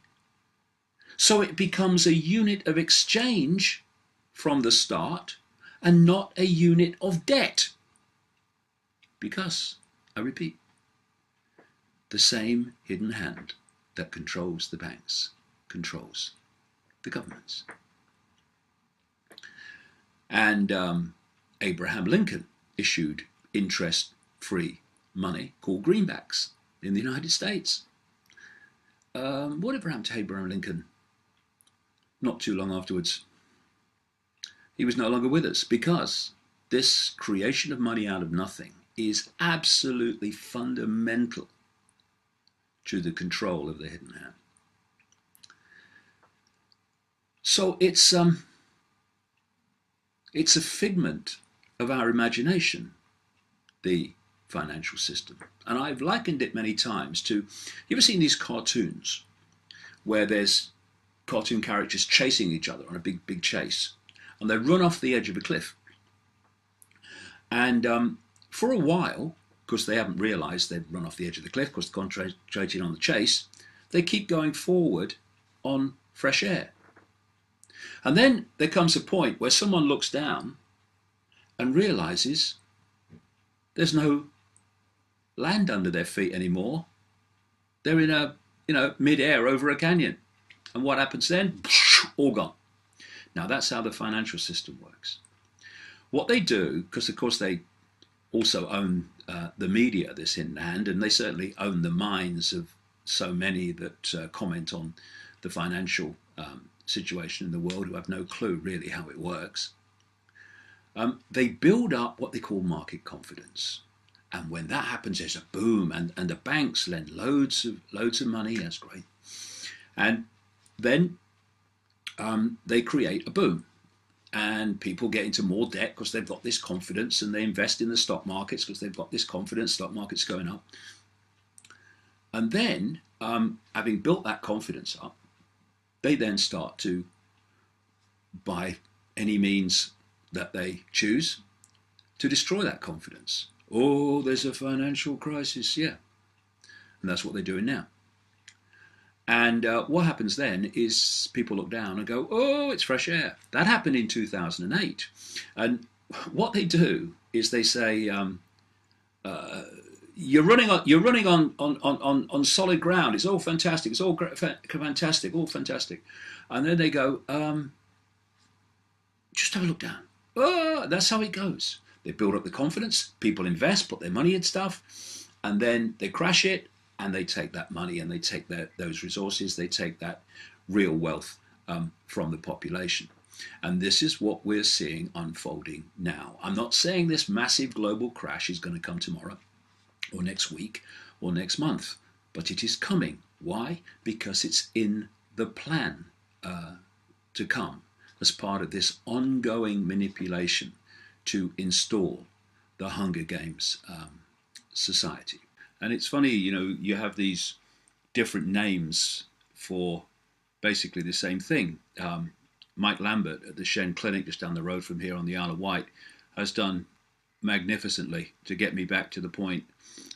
so it becomes a unit of exchange from the start and not a unit of debt? Because, I repeat, the same hidden hand that controls the banks controls the governments. And Abraham Lincoln issued interest-free money called greenbacks in the United States. Whatever happened to Abraham Lincoln? Not too long afterwards, he was no longer with us, because this creation of money out of nothing is absolutely fundamental to the control of the hidden hand. So it's a figment of our imagination, the financial system. And I've likened it many times to, you ever seen these cartoons where there's cartoon characters chasing each other on a big chase, and they run off the edge of a cliff. And for a while, because they haven't realised they've run off the edge of the cliff, because they're concentrating on the chase, they keep going forward on fresh air. And then there comes a point where someone looks down and realises there's no land under their feet anymore. They're in a, mid-air over a canyon. And what happens then? All gone. Now that's how the financial system works. What they do, because of course they also own the media that's in hand, and they certainly own the minds of so many that comment on the financial situation in the world, who have no clue really how it works. They build up what they call market confidence. And when that happens, there's a boom, and the banks lend loads of money. That's great. And then they create a boom, and people get into more debt because they've got this confidence, and they invest in the stock markets because they've got this confidence. Stock market's going up. And then, having built that confidence up, they then start to, by any means that they choose, to destroy that confidence. Oh, there's a financial crisis, yeah. And that's what they're doing now. And what happens then is people look down and go, oh, it's fresh air. That happened in 2008. And what they do is they say, you're running on solid ground. It's all fantastic. It's all fantastic, all fantastic. And then they go, just have a look down. Oh, that's how it goes. They build up the confidence. People invest, put their money in stuff, and then they crash it, and they take that money and they take those resources. They take that real wealth from the population. And this is what we're seeing unfolding now. I'm not saying this massive global crash is going to come tomorrow or next week or next month, but it is coming. Why? Because it's in the plan to come as part of this ongoing manipulation to install the Hunger Games society. And it's funny, you have these different names for basically the same thing. Mike Lambert at the Shen Clinic just down the road from here on the Isle of Wight has done magnificently to get me back to the point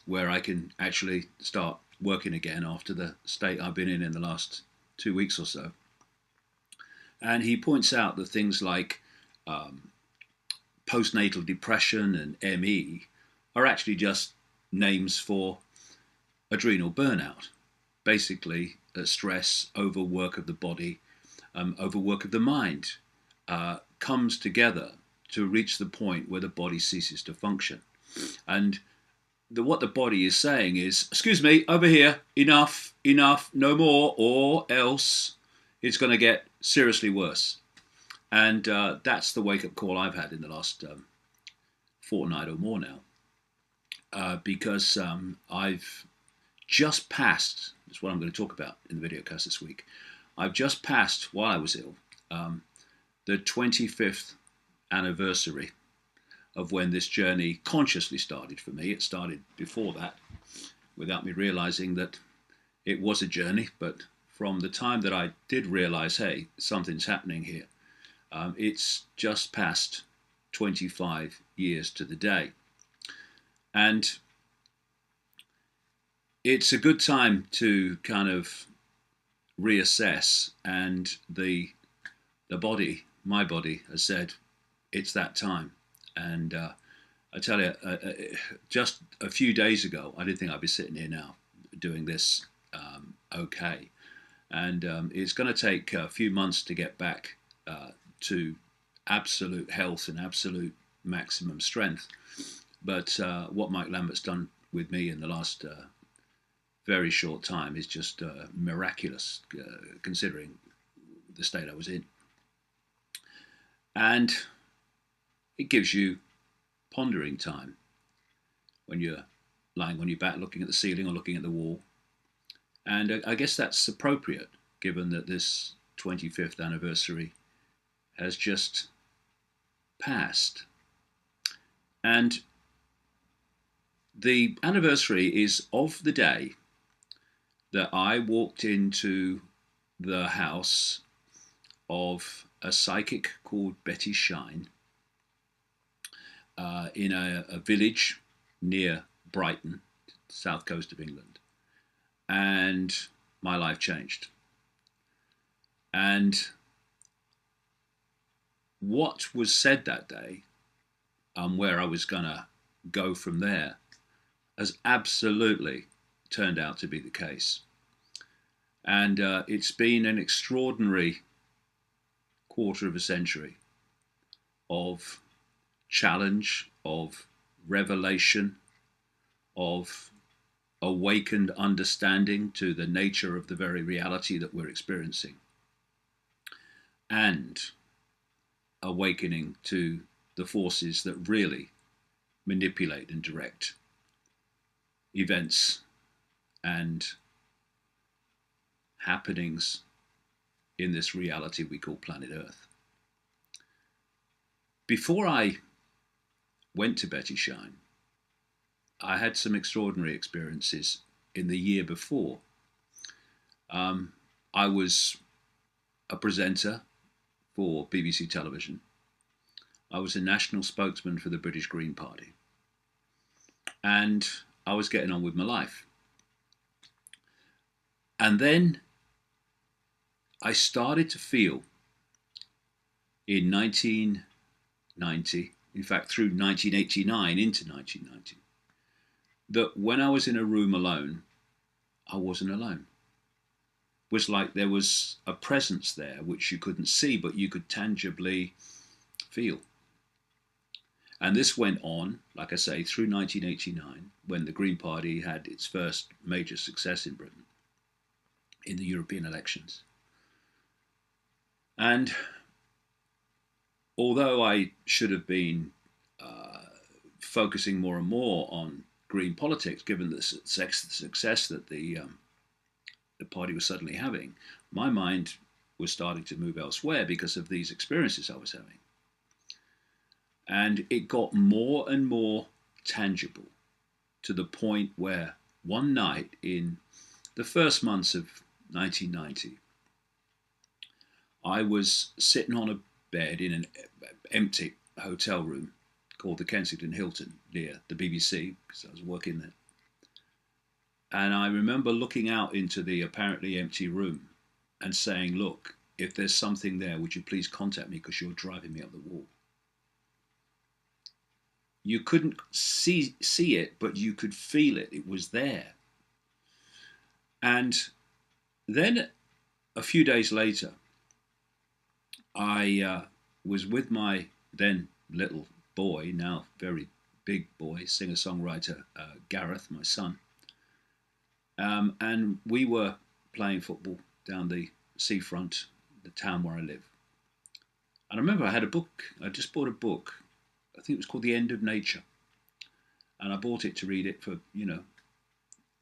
where I can actually start working again after the state I've been in the last 2 weeks or so. And he points out that things like postnatal depression and ME are actually just names for adrenal burnout. Basically, stress, overwork of the body, overwork of the mind comes together to reach the point where the body ceases to function. And what the body is saying is, excuse me, over here, enough, no more, or else it's going to get seriously worse. And that's the wake-up call I've had in the last fortnight or more now, because I've just passed, that's what I'm going to talk about in the videocast this week, I've just passed, while I was ill, the 25th anniversary of when this journey consciously started for me. It started before that, without me realizing that it was a journey, but from the time that I did realize, hey, something's happening here, it's just past 25 years to the day. And it's a good time to kind of reassess, and the body, my body, has said it's that time. And I tell you, just a few days ago, I didn't think I'd be sitting here now doing this okay. And it's going to take a few months to get back to absolute health and absolute maximum strength. But what Mike Lambert's done with me in the last very short time is just miraculous, considering the state I was in. And it gives you pondering time when you're lying on your back looking at the ceiling or looking at the wall. And I guess that's appropriate, given that this 25th anniversary has just passed. And the anniversary is of the day that I walked into the house of a psychic called Betty Shine in a village near Brighton, south coast of England. And my life changed. And what was said that day, where I was going to go from there, has absolutely turned out to be the case. And it's been an extraordinary quarter of a century of challenge, of revelation, of awakened understanding to the nature of the very reality that we're experiencing, and awakening to the forces that really manipulate and direct events and happenings in this reality we call planet Earth. Before I went to Betty Shine, I had some extraordinary experiences in the year before. I was a presenter for BBC Television. I was a national spokesman for the British Green Party. And I was getting on with my life. And then I started to feel in 1990, in fact through 1989 into 1990, that when I was in a room alone, I wasn't alone. It was like there was a presence there which you couldn't see, but you could tangibly feel. And this went on, like I say, through 1989, when the Green Party had its first major success in Britain in the European elections. And although I should have been focusing more and more on green politics, given the success that the party was suddenly having, my mind was starting to move elsewhere because of these experiences I was having. And it got more and more tangible to the point where one night in the first months of 1990, I was sitting on a bed in an empty hotel room called the Kensington Hilton near the BBC, because I was working there. And I remember looking out into the apparently empty room and saying, look, if there's something there, would you please contact me, because you're driving me up the wall. You couldn't see it, but you could feel it. It was there. And then a few days later, I was with my then little boy, now very big boy, singer-songwriter Gareth, my son. And we were playing football down the seafront, the town where I live. And I remember I had a book. I just bought a book. I think it was called The End of Nature. And I bought it to read it for,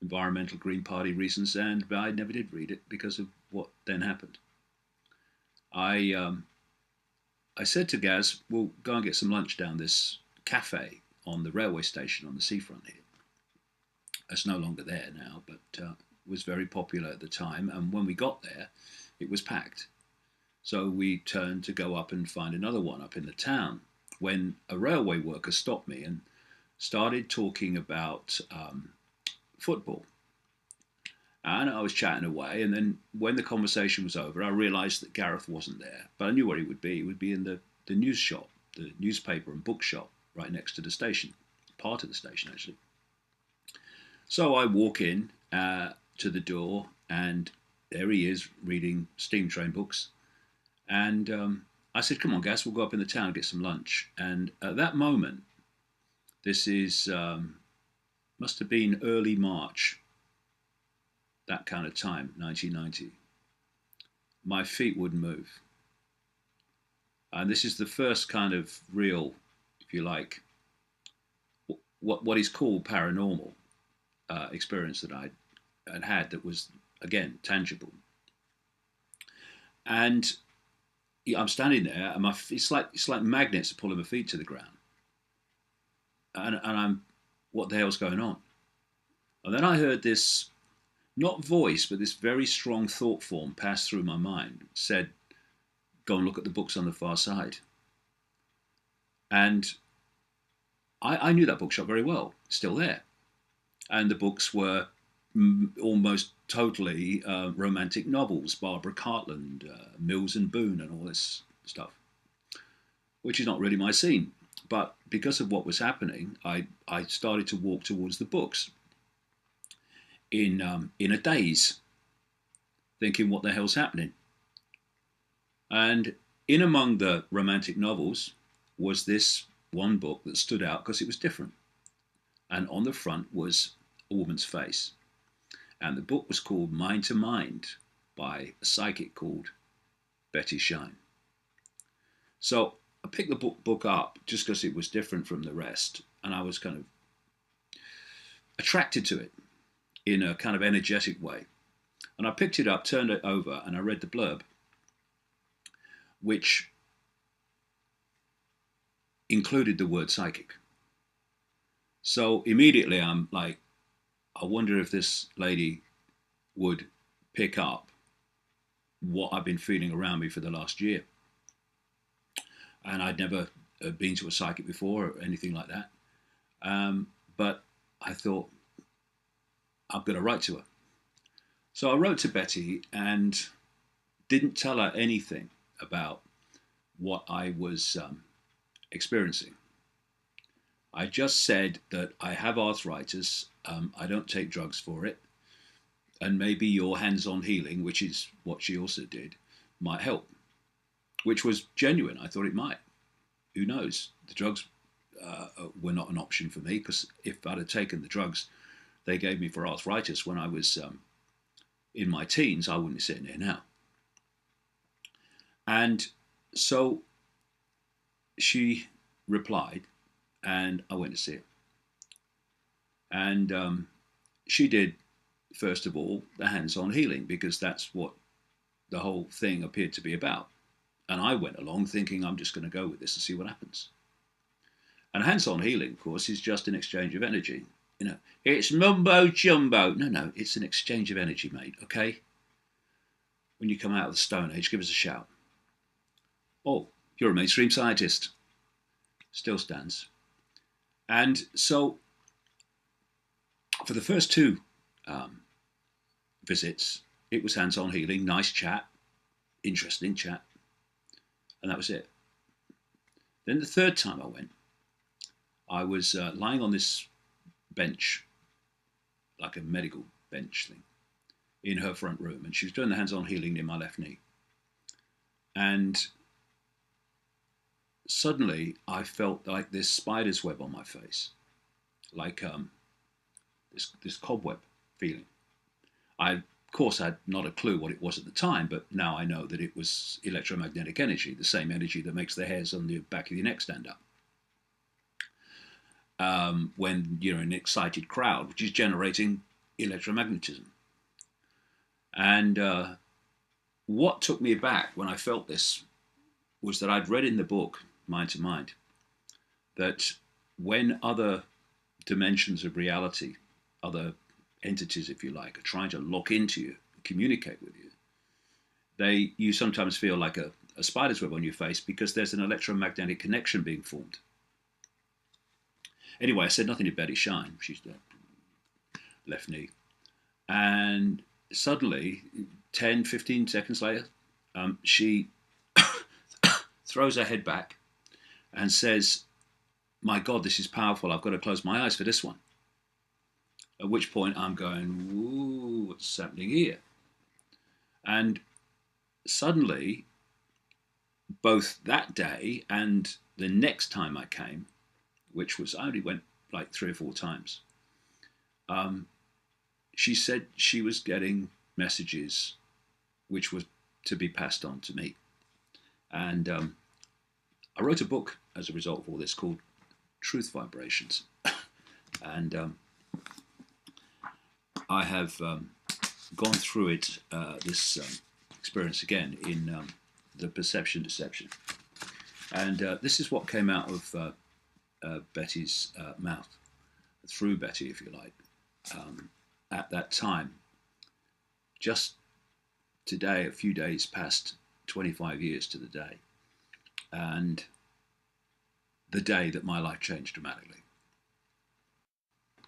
environmental Green Party reasons, and I never did read it because of what then happened. I said to Gaz, we'll go and get some lunch down this cafe on the railway station on the seafront here. It's no longer there now, but was very popular at the time. And when we got there, it was packed. So we turned to go up and find another one up in the town, when a railway worker stopped me and started talking about football. And I was chatting away, and then when the conversation was over, I realised that Gareth wasn't there. But I knew where he would be. He would be in the news shop, the newspaper and book shop right next to the station, part of the station actually. So I walk in to the door, and there he is reading steam train books. And I said, come on, Gas, we'll go up in the town and get some lunch. And at that moment, this is, must have been early March, that kind of time, 1990. My feet wouldn't move. And this is the first kind of real, if you like, what is called paranormal experience that I had that was, again, tangible. And I'm standing there, and it's like magnets are pulling my feet to the ground, and I'm, what the hell's going on? And then I heard this, not voice, but this very strong thought form pass through my mind. It said, "Go and look at the books on the far side." And I knew that bookshop very well, still there, and the books were almost totally romantic novels, Barbara Cartland, Mills and Boon, and all this stuff, which is not really my scene. But because of what was happening, I started to walk towards the books in a daze, thinking, what the hell's happening? And in among the romantic novels was this one book that stood out because it was different. And on the front was a woman's face. And the book was called Mind to Mind by a psychic called Betty Shine. So I picked the book up just because it was different from the rest, and I was kind of attracted to it in a kind of energetic way. And I picked it up, turned it over, and I read the blurb, which included the word psychic. So immediately I'm like, I wonder if this lady would pick up what I've been feeling around me for the last year. And I'd never been to a psychic before or anything like that. But I thought, I'm going to write to her. So I wrote to Betty and didn't tell her anything about what I was experiencing. I just said that I have arthritis, I don't take drugs for it, and maybe your hands-on healing, which is what she also did, might help, which was genuine. I thought it might. Who knows? The drugs were not an option for me, because if I'd have taken the drugs they gave me for arthritis when I was in my teens, I wouldn't be sitting here now. And so she replied, and I went to see her. And she did, first of all, the hands-on healing, because that's what the whole thing appeared to be about. And I went along thinking, I'm just going to go with this and see what happens. And hands-on healing, of course, is just an exchange of energy. You know, it's mumbo jumbo. No, it's an exchange of energy, mate, okay? When you come out of the Stone Age, give us a shout. Oh, you're a mainstream scientist. Still stands. And so, for the first two visits, it was hands-on healing, nice chat, interesting chat, and that was it. Then the third time I went, I was lying on this bench, like a medical bench thing, in her front room, and she was doing the hands-on healing near my left knee. And suddenly I felt like this spider's web on my face, like this cobweb feeling. Of course, I had not a clue what it was at the time, but now I know that it was electromagnetic energy, the same energy that makes the hairs on the back of your neck stand up. When you're in an excited crowd, which is generating electromagnetism. And what took me aback when I felt this was that I'd read in the book, Mind to Mind, that when other dimensions of reality, other entities, if you like, are trying to lock into you, communicate with you, you sometimes feel like a spider's web on your face because there's an electromagnetic connection being formed. Anyway, I said nothing to Betty Shine. She's the left knee. And suddenly, 10, 15 seconds later, she throws her head back and says, my God, this is powerful. I've got to close my eyes for this one. At which point I'm going, whoa, what's happening here? And suddenly, both that day and the next time I came, which was, I only went like 3 or 4 times, she said she was getting messages which were to be passed on to me. And I wrote a book as a result of all this called Truth Vibrations. And I have gone through it, this experience again in the perception deception. And this is what came out of Betty's mouth, through Betty, if you like, at that time. Just today, a few days past 25 years to the day, and the day that my life changed dramatically.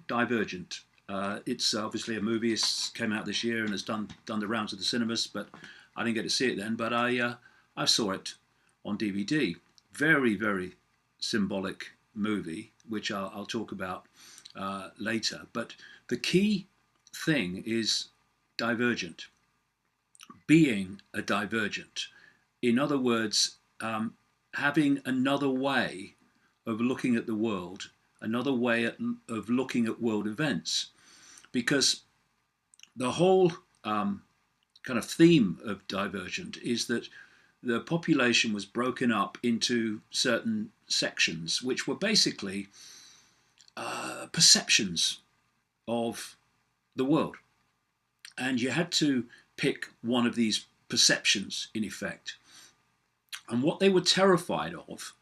Divergent. It's obviously a movie. It came out this year and has done the rounds of the cinemas, but I didn't get to see it then. But I saw it on DVD. Very, very symbolic movie, which I'll talk about later. But the key thing is divergent. Being a divergent. In other words, having another way of looking at the world, another way of looking at world events. Because the whole kind of theme of Divergent is that the population was broken up into certain sections, which were basically perceptions of the world. And you had to pick one of these perceptions, in effect. And what they were terrified of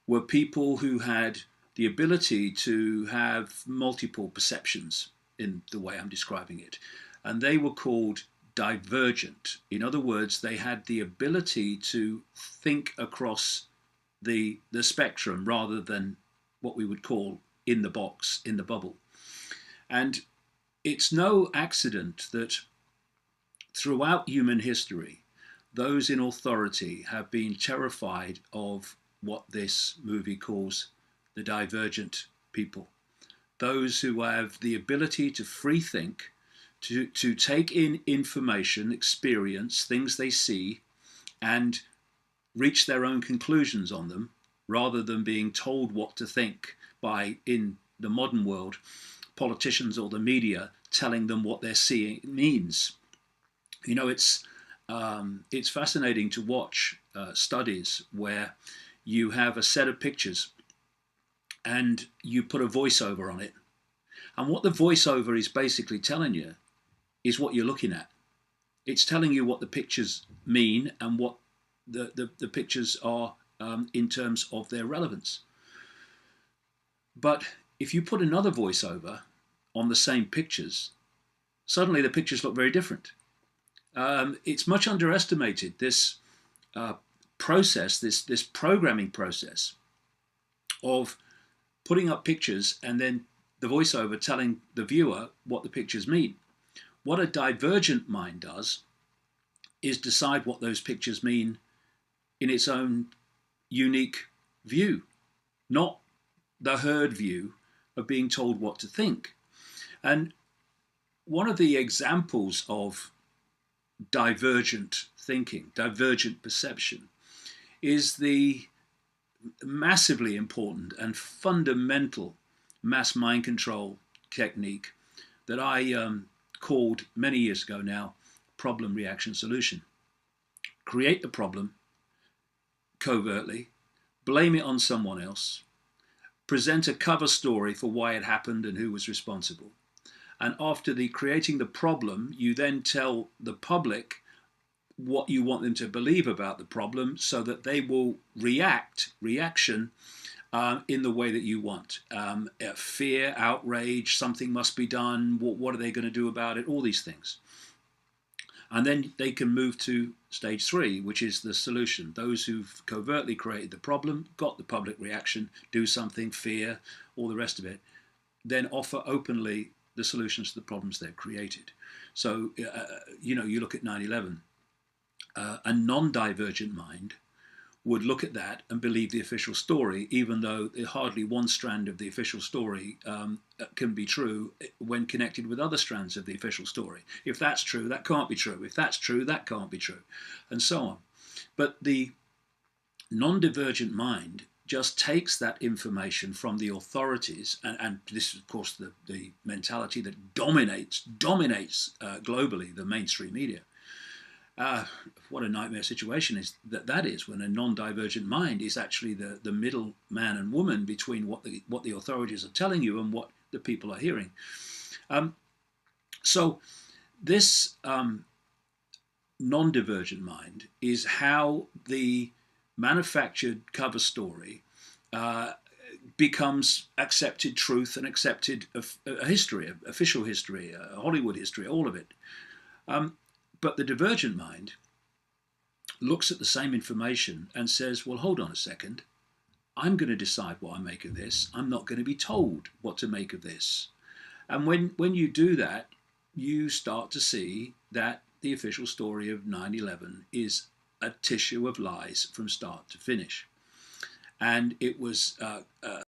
were people who had the ability to have multiple perceptions in the way I'm describing it. And they were called divergent. In other words, they had the ability to think across the spectrum rather than what we would call in the box, in the bubble. And it's no accident that throughout human history, those in authority have been terrified of what this movie calls the divergent people. Those who have the ability to free think, to take in information, experience, things they see, and reach their own conclusions on them, rather than being told what to think by, in the modern world, politicians or the media telling them what they're seeing means. You know, it's fascinating to watch studies where you have a set of pictures and you put a voiceover on it. And what the voiceover is basically telling you is what you're looking at. It's telling you what the pictures mean and what the pictures are in terms of their relevance. But if you put another voiceover on the same pictures, suddenly the pictures look very different. It's much underestimated, this process, this programming process of putting up pictures and then the voiceover telling the viewer what the pictures mean. What a divergent mind does is decide what those pictures mean in its own unique view, not the herd view of being told what to think. And one of the examples of divergent thinking, divergent perception, is the massively important and fundamental mass mind control technique that I called many years ago now problem reaction solution. Create the problem covertly, blame it on someone else, present a cover story for why it happened and who was responsible. And after creating the problem, you then tell the public what you want them to believe about the problem so that they will reaction in the way that you want. Fear, outrage, something must be done, what are they going to do about it, all these things. And then they can move to stage 3, which is the solution. Those who've covertly created the problem, got the public reaction, do something, fear, all the rest of it, then offer openly the solutions to the problems they've created. So, you look at 9/11, a non-divergent mind would look at that and believe the official story, even though hardly one strand of the official story can be true when connected with other strands of the official story. If that's true, that can't be true. If that's true, that can't be true, and so on. But the non-divergent mind just takes that information from the authorities, and this is, of course, the mentality that dominates globally the mainstream media. What a nightmare situation that is when a non-divergent mind is actually the middle man and woman between what the authorities are telling you and what the people are hearing. So this non-divergent mind is how the manufactured cover story uh, becomes accepted truth and accepted a history, official history, Hollywood history, all of it. But the divergent mind looks at the same information and says, well, hold on a second. I'm going to decide what I make of this. I'm not going to be told what to make of this. And when you do that, you start to see that the official story of 9/11 is a tissue of lies from start to finish. And it was